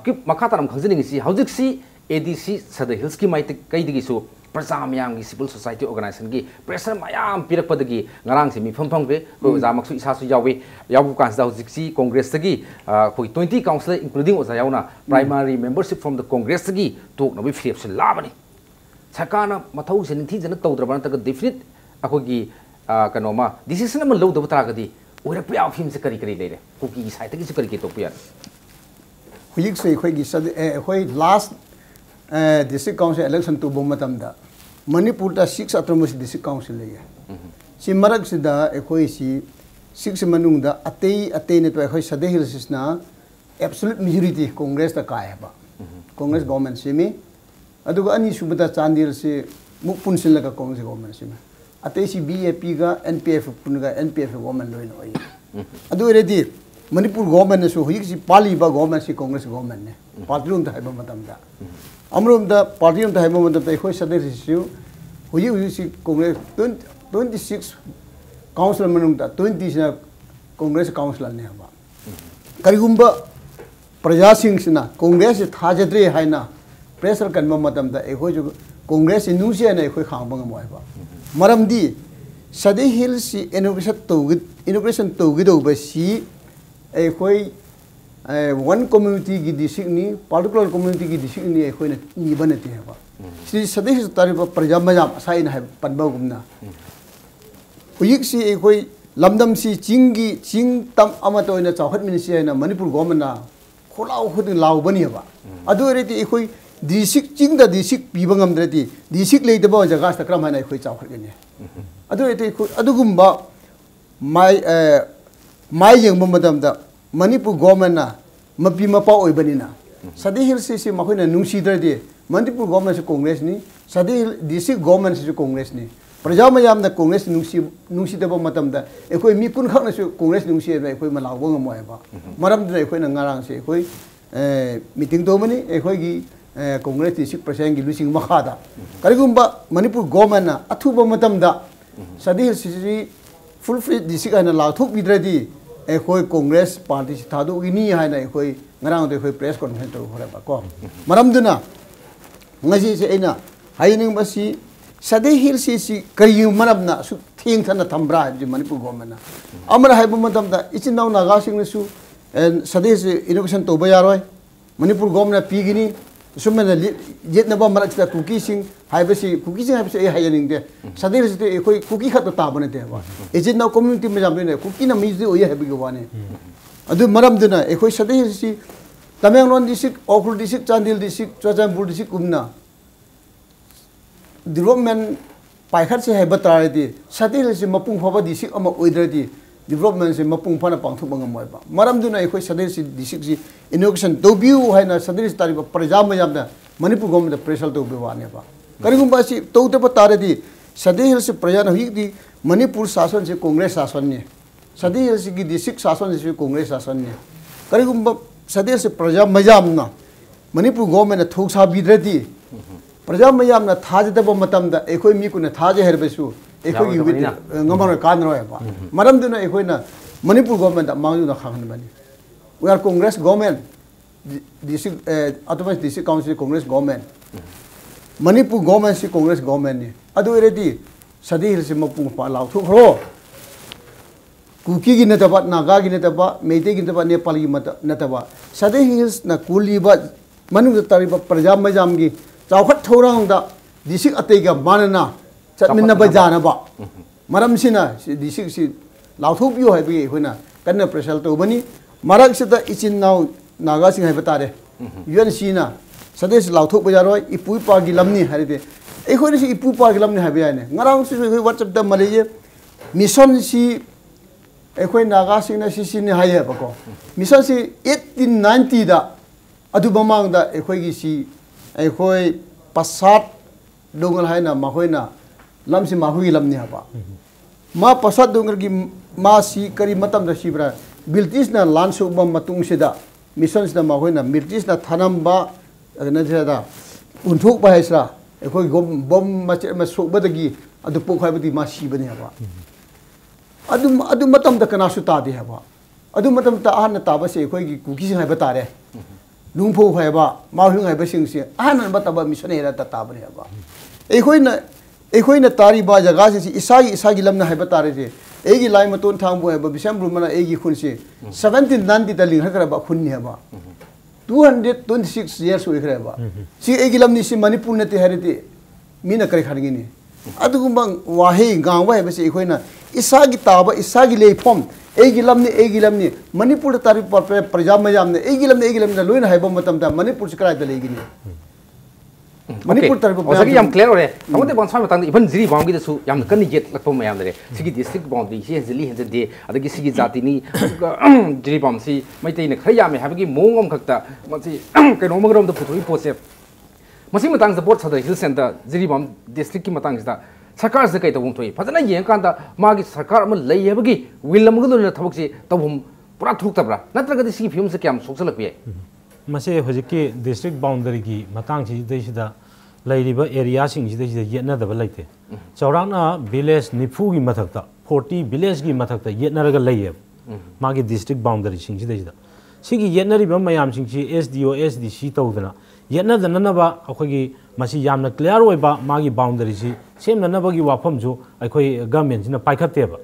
कि मखा तरम खंजनिंगसी हौजिकसी एडीसी सदर हिल्स की माइते कईदिगिसु प्रजा मैम की सिविल सोसाइटी ऑर्गेनाइजेशन की प्रेशर मैम पीरपदगी ngarang se mi pham phang be ko ja maksu isa su yawi yawu kan da hojiksi congress gi ko 20 councilor including oza yauna primary membership from the congress gi tok na bi flip se labani sakana mathau se ninthi jana tawdraba ta definite akogi kanoma decision am lo da tra ga di oira pya film se kari kari leire ko ki site gi se kari ke to pya huyik se khoi gi sa hoi last district council election to bomatamda manipur ta 6 autonomous district council le si marak sida ekhoi si 6 manung da atei ne to ekhoi sade hills na absolute majority congress ta kai ba congress government simi aduga ani subata chandil se mukpun sil ka congress government simi atei si BAP ga NPF punga NPF government loin oi adu ready manipur government ne so huyik si pali ba government si congress government ne party room ta hai ba matam da amrum da party room ta hai ba matam ta ekhoi sade issue huyik si congress 26 council manung da 20 na congress council ne ba karigumba praja singh sina congress thajadre haina pressure kan matam da ekhoi ju congress inusia na ekhoi khang bang moi ba maramdi sade hills si inauguration to gido ba si ekhoi one community gi district ni particular community gi district ni ekhoi na ni banate ba si sade hills tari ba praja majam sai na hai panba gumna huyik si ekhoi lamdam si ching tam ama to ina chawhat ministry na manipur government na kholau khudin law bani ba adu reti ekhoi district ching da district piba ngam dreti district le de ba jaga sta kram hana ekhoi chawhat gane adu reti adugumba mai yeng madam da manipur government na mapi mapa oi bani na sade hills si ma khoina nungsi dreti manipur government si congress ni sade district government si congress ni प्रजा ma'am Congress नुसीदब अखोई मी कुन खा कांग्रेस नुसी अखोई लाब गमोब मरमदना अखोई ngarang से अखोई meeting तौबनी अखोई कांग्रेस डिस्ट्रिक्ट प्रेसिडेंट की लुसिंग मखादा करिगुम्बा मणिपुर गवर्नमेंट अथुब मतमदा सदी हिल्स फुल फ्री डिस्ट्रिक्ट है लाथोक बिद्रदी अखोई कांग्रेस पार्टी से थादोगिनी है अखोई ngarang दे अखोई प्रेस कॉन्फ्रेंस तौ होरेबा को मरमदना ngasi se aina haining basi sade hills si kari manabna su thing thana thambra ji manipur government na amra haibu matam da ichinau naga sing su sade se innovation to bayaroi manipur government pigini sumena jet na ba marak ta cookie sing haibasi cookie sing haibasi hayaning de sade hills te koi cookie khat ta bane te ba ichinau community me jam ne cookie na mi oye habi gwane adu maram duna ekoi sade hills si Tamenglong district Okhur district Chandil district Churachandpur district kumna development paikhat se haiba taradi satil se mapung phaba district ama oidradi development se mapung phana pangthuk bangam moiba maram duna ekhoi sadil si district si inauguration dobiu haina sadil tari praja mayam da manipur government da pressure to bewane ba karigumba si to te taradi sadil se praja na hi di manipur shasan se congress shasan ne sadil se ki district shasan se congress shasan ne karigumba sadil se praja mayam na manipur government na thok sa bidradi प्रजा मैम थाजब अखोई मी को थाजे हेरबसु अखोई गमन कानरोब मरमदुना अखोइना मणिपुर गवर्नमेंट मांगुना खाहनबनी we are Congress government district autonomous district council Congress government Manipur government से कांग्रेस गवर्नमेंट ने अदु रेडी सदी हिल से मपुंग पा लाउथुखरो कुकी की नतबा नागा की नतबा मेते की नतबा नेपाली की नतबा सदी हिल्स न कुलीबा मनुग तरिबा प्रजा मैम की चावखत थौरांगदा डिस्ट्रिक्ट अतैगा मानना चटमिनबा जानबा मरमसिना डिस्ट्रिक्ट सि लाउथोबियो हाइबे एखोना कन्ना प्रेशर तौबनी मरक सिदा इचिनाउ नागा सिंह हाइबा तारे यूएनसी ना सदेश लाउथोक बजारोय इपुपा की लमनी हारिदे एखोनि सि इपुपा की लमनी हाइबे याने ngarang सि WhatsApp दा मलेजे मिशन सि एखोइ नागा सिंह ना सिनि हाइए बको मिशन सि 1890 दा अदु बमांग दा एखोइ की सि अखोई पसात डोंगल है ना मखोई ना लमसी माहुगी लमनी हबा मा पसाद दुंगरगी मा सी करी मतम द सिब्रा ब्रिटिश ना लान सुबम मतुंग सिदा मिशन्स ना माहोइना ब्रिटिश ना थानम बा नजदा उन्थुक बाहेसरा एखोय बम मचे म सोबदगी अदु पोखाइबदी मा सिबने हबा अदु मतम द कनासु तादे हबा अदु मतम ता आन ताबसे एखोय की कुकी सिंग हाइबा तारे नुंफो हाइबा माहुंग हाइबा सिंगसे आन बतबा मिशन हेरा ता ताबने हबा एखोयना तारीबा जगह से इसागी लमना हाइबा तारे से एगी लाइ मतोन थांबो हाइबा बिसम रुमना एगी खुनसे 1790 दा लिंग हकरबा खुन्नी हबा 226 years ओइखरबा सी एगी लमनी सी मणिपुर नते हरते मीना करे खरगिनी अदुगुम वाहे गांवा हाइबा से एखोयना इसागी ताबा इसागी लेफम एगी लमनी मणिपुर तारी प्रजा मयाम ने एगी लमने लोइन हाइबा मतम दा मणिपुर से कराय दा लेगिनी मणिपुर तरफ ओसगी याम क्लियर ओरे हमते बंसा मतंग इवन जिरी बांगी दसु याम कनि गेट लखपो मयाम दरे सिगी डिस्ट्रिक्ट बाउंड्री से जिली हेंजे दे अदगी सिगी जातिनी जिरी बाम सी मैतै ने खय यामे हाबगी मोंगम खक्ता मसी कैनो मगरम द पुथुई पोसे मसी मतंग द बोर्ड सदर हिल सेंटर जिरी बाम डिस्ट्रिक्ट की मतंग दा सरकार से कई तबुम थोई फजना यें कांदा मागी सरकार अम लई हेबगी विलम गदुन थबक से तबुम पूरा थुकतबरा नत्रगदि सिगी फिल्म से क्याम सोक्सलक मसे हजिकी डिस्ट्रिक्ट बाउंड्री की मतंग सिदा लैरिबा एरिया सिंगसिदा येनदब लैते चौराना विलेज निफू की मथक्ता 40 विलेज की मथक्ता येनरगा लैये मागी डिस्ट्रिक्ट बाउंड्री सिंगसिदा सिगी येनरिबा मयाम सिंगसि एसडीओ एसडीसी तौदना येनदननबा अखोगी मसी यामना क्लियर ओइबा मागी बाउंड्री सि सेमननबगी वाफमजु अखोई गवर्नमेंट सिना पाइखतेबा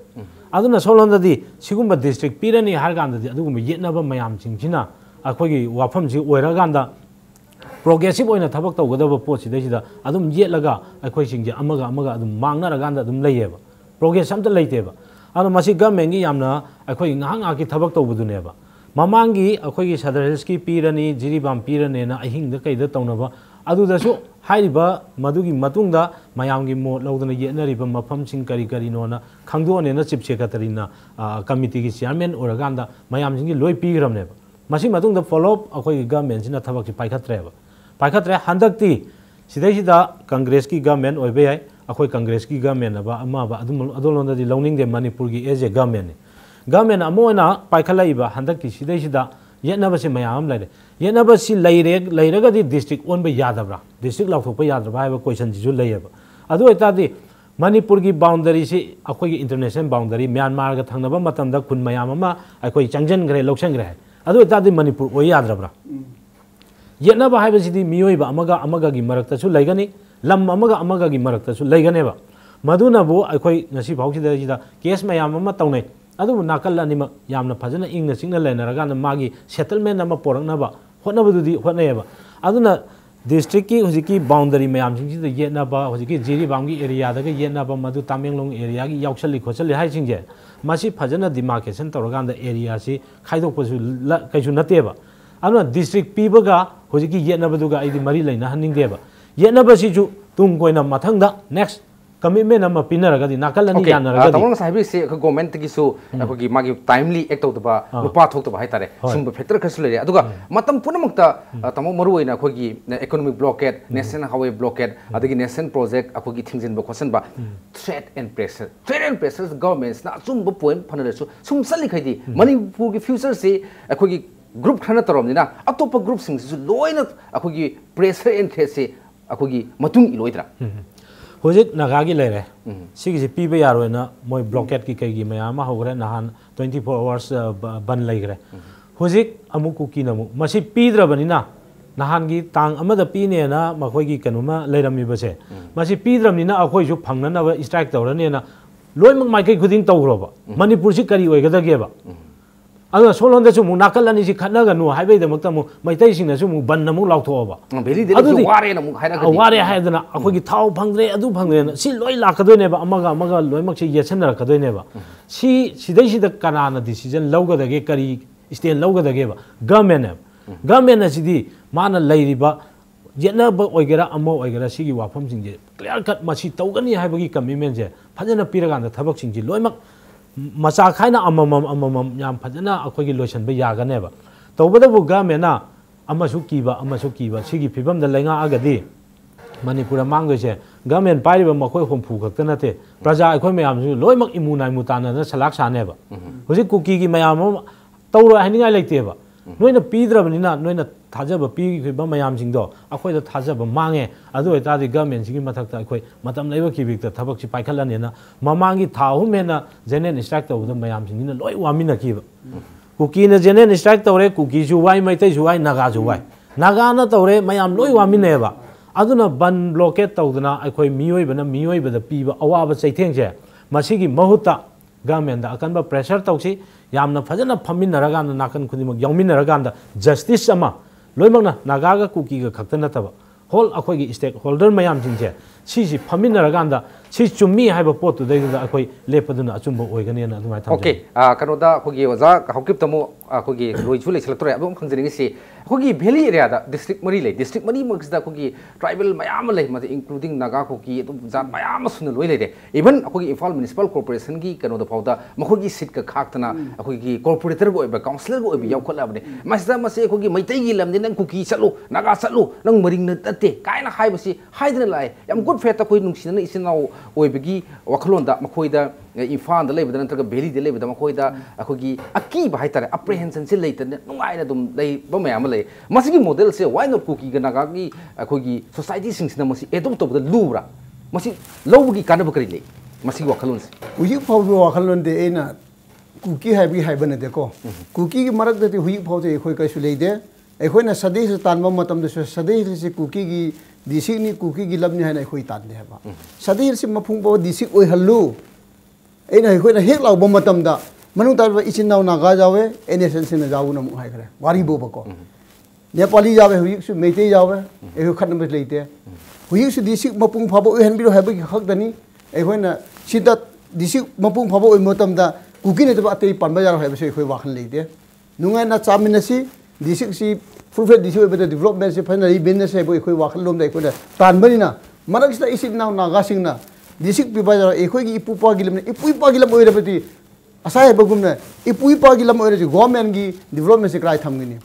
अदुना सोलोंददी सिगुम्बा डिस्ट्रिक्ट पिरनी हारगांददी अदुगुम येनबा मयाम सिंगसिना अखोगी वाफमजि ओइरागांदा प्रोग्रेसिव ओइना थबक तौगदबा पोसिदैसिदा अदुम येलगा अखोई सिंगजे अमगा अदुम मांगनरगांदा अदुम लैयेबा प्रोग्रेस अमता लैतेबा अदु मसी गवर्नमेंट की यामना अखोई ngaंगाकी थबक तौबदुनेबा ममांगी अखोई सदर हिल्स की पीरनी जिरीबाम पीरनेना अहिंगदा कैदा तौनबा अदुदसु हाइरिबा मदुगी मतुंगदा मयामगी मोट लौदना येनरिबा मफमसिंग करी करीनोना खंगदोनेना चीफ सेक्रेटरीना कमिटी की चेयरमैन ओरगांदा मयामसिंगी लोई पीग्रमनेबा मसी मतुंगदा फॉलो अप अखोई गवर्नमेंट सिना थबक पाइखत्रे हंदक्ति सिदैसिदा कांग्रेस की गवर्नमेंट ओइबे याय अखोई कांग्रेस की गवर्नमेंट अबा अमाबा अदोलोंददी लौनिंगदे मणिपुर की एज ए गवर्नमेंट अमोना पाइखलाइबा हंदक्ति सिदैसिदा येनबसे मयाम लैरे येनबसी लैरगदी डिस्ट्रिक्ट ओनबा यादब्रा डिस्ट्रिक्ट लाउथोपा यादब्रा हाइबा क्वेश्चन जिजु लैयबा अदु ओइतादि मणिपुर की बाउंड्री से अखोई इंटरनेशनल बाउंड्री म्यांमार का थंगनबा मतमदा खुन मयाम अमा अखोई चंगजनग्रे लौसंग्रे अदु ओइतादि मणिपुर ओइ यादब्रा येनबा हाइबसिदि मियोइबा अमगा की मरक्तसु लैगनी लम अमगा की मरक्तसु लैगनेबा मदुनबु अखोई ngasi फाउसिदा केस मयाम अमा तौनै अदु नाकल अनिमक यामना फजना इंगना सिंगना लेनरगान मागी सेटलमेंट अमा पोरकनबा होनबदुदि होनयबा अदुना डिस्ट्रिक्ट की हुजिकी बाउंड्री मयाम सिंगसिदा येनबा हुजिकी जिरीबाम की एरिया दगा येनबा मदु तामेंगलोंग एरिया की याउसली खोसली हाइ सिंगजे मासी फजना डिमार्केशन तौरगान एरिया से खाइदोकपसु कैसु नतेबा अदुना डिस्ट्रिक्ट पीबगा हुजिकी येनबदुगा आइदि मरी लैना हनिंगदेबा येनबसिजु तुम कोइना मथंगदा नेक्स्ट कमिटमेंट अमा पिनरगदी नाकल अनि यानरगदी तमंग साहिबि से गवर्नमेंट की सो अखोगी मागी टाइमली एक्ट तौदबा रुपा थोक्तबा हाइतारे सुंब फैक्टर खसु लेरे अदुगा मतम पुनमक्ता तमो मरु ओइना अखोगी economic blockade national highway blockade अदगी नेशनल प्रोजेक्ट अखोगी थिंगजिन बखसनबा थ्रेट एंड प्रेशर गवर्नमेंट्स ना सुंब पॉइंट फनरसु सुम सली खैदि मणिपुर की फ्यूचर से अखोगी ग्रुप खना तरमनिना अतोप ग्रुप सिंगसु लोइना अखोगी प्रेशर एंड थ्रेट से अखोगी मतुंग इलोइद्रा होजिक नगागी लेरे सिगिसे पीबे यारोना मोय ब्लॉकेट की कईगी मयामा होगरे नहान 24 आवर्स बन लैगरे होजिक अमुकु की नमु मसी पीद्रबनिना नहान की तांग अमदा पीनेना मखोगी कनुमा लेरमिबसे मसी पीद्रमनिना अखोय जु फंगनना स्ट्राइक तौरनेना लोइमक माइकै खुदिंग तौग्रोबा मणिपुर सि करी ओइगदगेबा अगर सोलोंदसु मु नाकल अनि सि खनगनु हाइबैदमक्ता मु मैतैसिंगसु मु बन्न मु लाउथोबा भेली दे वारेना मु हाइरागदि वारे हाइदना अखोगी थाव फंगरे अदु फंगरे सि लोइ लाकदोनेबा अमगा लोइमक सि येसनरकदोनेबा सि सिदैसिदा कनाना डिसिजन लौगदगे करी स्टेन लौगदगेबा गवर्नमेंट असिदि माना लैरिबा येनबा ओइगेरा अमो ओइगेरा सिगी वाफमसिंगे क्लियर कट मसी तौगनी हाइबगी कमिटमेंट जे फजना पिरगांदा थबकसिंगि लोइमक मचा खाइना अमम याम फजना अखोगी लोइसनबा यागनेबा तौबदबु गवर्नमेंटना अमसु कीबा सिगी फिबमदा लैंगा आगदी Manipur Mangose, government Pariba Mako Humpu Katanate, Praja Ecomiam, Loimak Imuna Mutana, Salak Saneva. Was it cookie Mayam, Taura Hanging like Teva? No in a Pedra Nina, no in a Tajaba P. Mayam Zindo, a quite a Tajaba Mange, although it had the government, Mataka, Matam Leva Kivik, the Tabaxi Paikalana, Mamangi Taumena, Zenen instructor with the Mayam in the Loy Wamina Kiva. Cookie in a Zenen instructor, cookies you why my taste why Nagazu why. Nagana Tore, Mayam Loy Wamineva. Aduna ban blockade tawdana akhoi mioi bana mioi bada piba awaba chaitheng je masigi mahuta government da akanba pressure tawsi yamna phajana phaminaraga na nakan khudimak yawminaraga da justice ama loimakna nagaga kuki ga khaktana taba whole akhoi gi stakeholder mayam jingje sisi phaminaraga da si chummi haiba pot tu da akhoi lepaduna achumba oigani na adumai tham okay kanoda khogi oza hokip tamu khogi roichu le selector abum khangjeni si khogi valley area da district mari le district mari maksda khogi tribal mayam le mate including naga khogi tum jat mayam sun loi le de even khogi Imphal municipal corporation gi kanoda phauda makhogi seat ka khaktana khogi corporator go ba councilor go bi yaukhala bne masda mase khogi maitai gi lamde nang kuki chalu naga chalu nang maring na tate kaina haibasi haidna lai yam good faith ta khoi nungsina isinau oibagi wakhlonda makhoida Imphal da lebda nantraga valley da lebda makhoida akhogi aki ba haitare apprehension se leitane nungai na dum lei ba mayam le masigi model se why not cookie ga naga gi akhogi society singsna masi adopt to the lubra masi lowgi kanaba kari le masigi wakhalon se huyi phawbi wakhalon de ena cookie haibi haibana de ko cookie gi marak de huyi phawde khoi ka su leide ekhoina sadei se tanma matam de sadei se cookie gi disik ni cookie gi labni haina khoi tan de ba sadei se mafung bo disik oi hallu ena ekhoina hek law bo matam da manung tar ichin naw naga jawe NSN se na jawu na mu hai kare wari bo ba ko Nepali jawe huyi su meite jawe e khan ba leite huyi su disik mapung phabo hen biro habe khak dani e hoina sida disik mapung phabo motam da kuki ne ba atei panba jar habe se khoi wakhan leite nungai na chaminasi disik si fulfet disik be development se finally business se bo khoi wakhan lom dai ko da tan bani na marak sta isin naw naga singna disik bi ba jar e khoi gi ipu pa gilam ipui pa gilam oi rabati asai bagumna ipui pa gilam oi ji government gi development se krai thamgini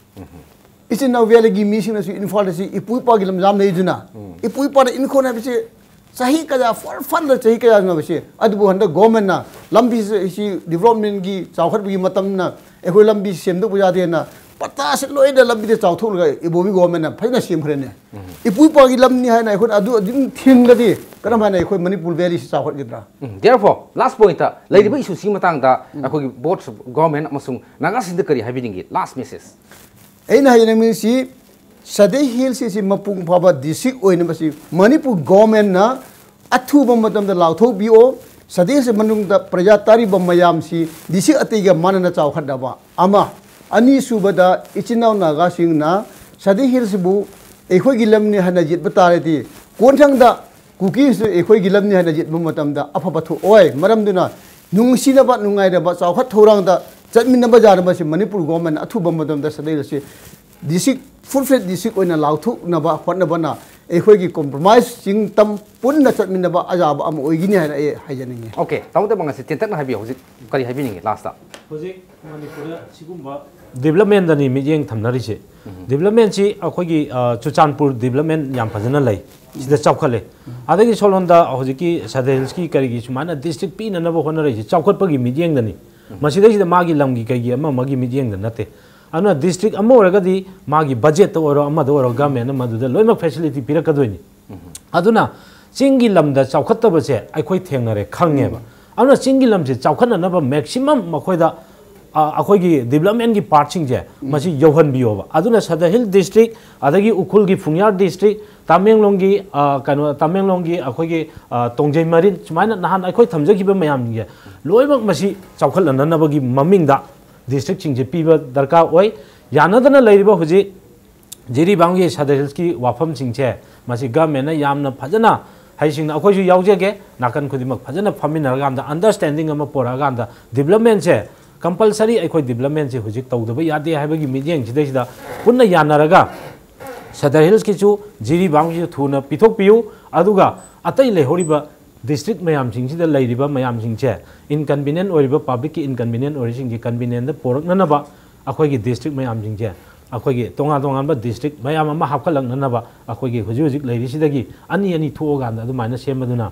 isin now valley gi mission as Imphal si ipui pa gilam jam nei juna ipui pa in khona bise sahi kaja for fun la sahi kaja na bise adu handa government na lambi si development gi chawkhat gi matam na e khoi lambi sem du buja de na pata se loi da lambi de chawthok ga ibobi government na phaina sem khre ne ipui pa gi lam ni hai na khoi adu adin thing ga di karam hai na khoi Manipur valley si chawkhat gi dra therefore last point ta leidiba issue si matang da akhoi both government amasung naga sin da kari habidingi last message Aina hai nami si Sadei Hills si mapung phaba district oina basi Manipur government na athu bam matam da lauthok bio Sadei se manung da praja tari bam mayam si district atiga manana chawkhat da ba ama ani subada ichinau naga sing na Sadei Hills bu ekhoi gilam ni hana jit batare ti konthang da cookie se ekhoi gilam ni hana jit bam matam da apha pathu oi maram duna nungsina ba nungai da ba chawkhat thorang da Jadmin number jar basi Manipur government athu bam madam da sadai se district full fledged district oina lauthu na ba hotna bana ekhoi gi compromise sing tam punna jadmin ba ajaba am oigini haina e hajaninge okay tamute bangase tentak na habi hojik kari habininge last ta hojik Manipur sigumba development dani mijeng thamnari se development si akhoi gi Chuchanpur development yam phajana lai sida chawkhale adagi solonda hojiki Sadhelski kari gi sumana district pi na na bo honare si chawkhat pagi mijeng dani masida sida magi lamgi kai ama magi mijeng da nate ana district ama oragadi magi budget to oro ama do oro government ama da loimak facility pirakadoni aduna singi lamda chawkhatta base akhoi thengnare khangeba ana singi lamse chawkhana na ba maximum makhoida akhoi gi development gi parting je masi yohan bioba aduna Sadahil district adagi ukhul gi Fungyar district Tamenglong gi kano Tamenglong gi akhoi gi Tongjai Marin sumaina nahan akhoi thamjagi ba mayam gi loimak masi chawkhal nanaba gi maming da district chingje piba darka oi yanadana leiriba huji jiri banggi Sadahil ki wafam chingche masi government na yamna phajana haising akhoi ju yaujege nakan khudimak phajana phaminarga da understanding ama poraga da development che compulsory akhoi development che hujik tawdaba yade haibagi mijeng chidai punna yanaraga Sadahil ki chu jiri banggi thuna pithok piu aduga atai lehoriba district mayam singida leiriba mayam singche inconvenient oriba public ki inconvenient orising ki convenient da porak nanaba akhoi ki district mayam singche अखोगी तोंगा तोंगा district मैम अमा हापकलंगनबा अखोगी हुजु हुजिक लेरिसिदगी अनि अनि थोगांदा अदुमाइना सेमदुना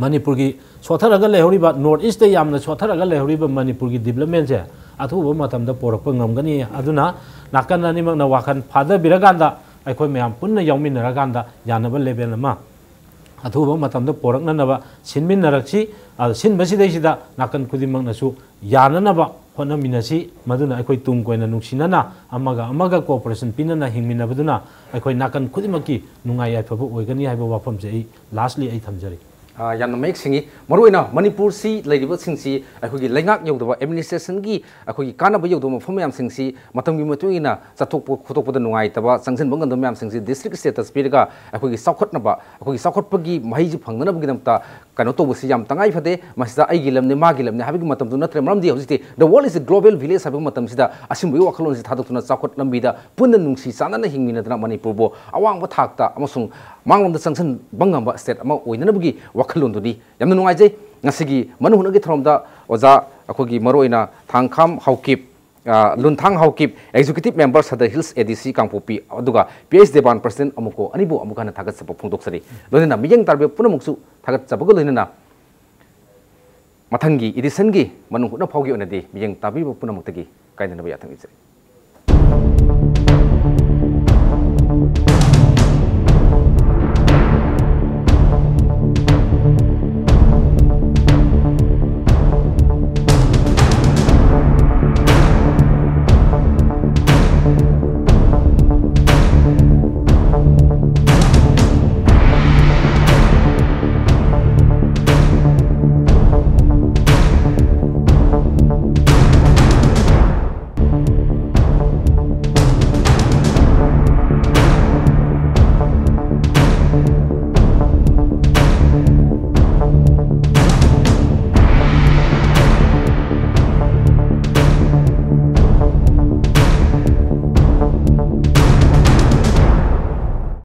मणिपुर की सोथरगा लेहरिबा नॉर्थ ईस्ट यामना सोथरगा लेहरिबा मणिपुर की डेवलपमेंट से अथुबा मतमदा पोरक ngमगनी अदुना नाकन अनिमकना वाखन फादर बिरगांदा अखोय मैम पुन्ना याउमिनरगांदा यानबा लेवल अमा अथुबा मतमदा पोरकननबा सिनमिनरक्सी सिनबसिदैसिदा नाकन खुदिमकनसु याननबा होनमिनसी मदुना अखोय तुम कोइना नुक्सिनना अमगा कोऑपरेशन पिनना हिंगमिनबदुना अखोय नाकन खुदिमकी नुंगाय याफबो ओइगनी हाइबो वाफम जे लास्टली आई थमजरी यान मेक सिंगी मरुइना मणिपुर सी लेरिबो सिंसी अखोगी लेंगाक यौदबा एडमिनिस्ट्रेशन की अखोगी कानबो यौदबा मफम याम सिंसी मतमगी मतुइना चथोक खुतोकपद नुंगाइतबा संगसन बंगन याम सिंसी डिस्ट्रिक्ट स्टेटस पिरगा अखोगी साखटनबा अखोगी साखटपगी महैजि फंगनबगी नमता कनो तोबसी याम तंगाइ फदे मसिदा आइगी लमने मागी लमने हाबिगी मतम तु नत्रे मरमदी हौजिते the world is a global village हाबिगी मतम सिदा असिमबो वखलोन सि थादोक्तुना साखट लंबीदा पुन्न नुंसी सानना हिंगमिनदना मणिपुर बो अवांग थाकता अमसुंग मांगलमदा संगसन बंगम स्टेट अमा ओइननबगी वखलोंदुनी यामना नुंगाइजे ngasiगी मनुहुनगी थरमदा ओजा अखोगी मरोइना थांखाम Haokip लुनथांग Haokip executive member Sadar hills ADC Kangpokpi अदुगा pH देवान प्रेसिडेंट अमुको अनिबो अमुकाना थागत सब फोंदोक्सरी लोनेना मियंग तारबे पुनमुक्सु थागत सबगो लोनेना मथंगी एडिशन की मनुहुना फाउगी ओनदि मियंग ताबीबो पुनमुक्तगी काइदनबा याथंगिसरी।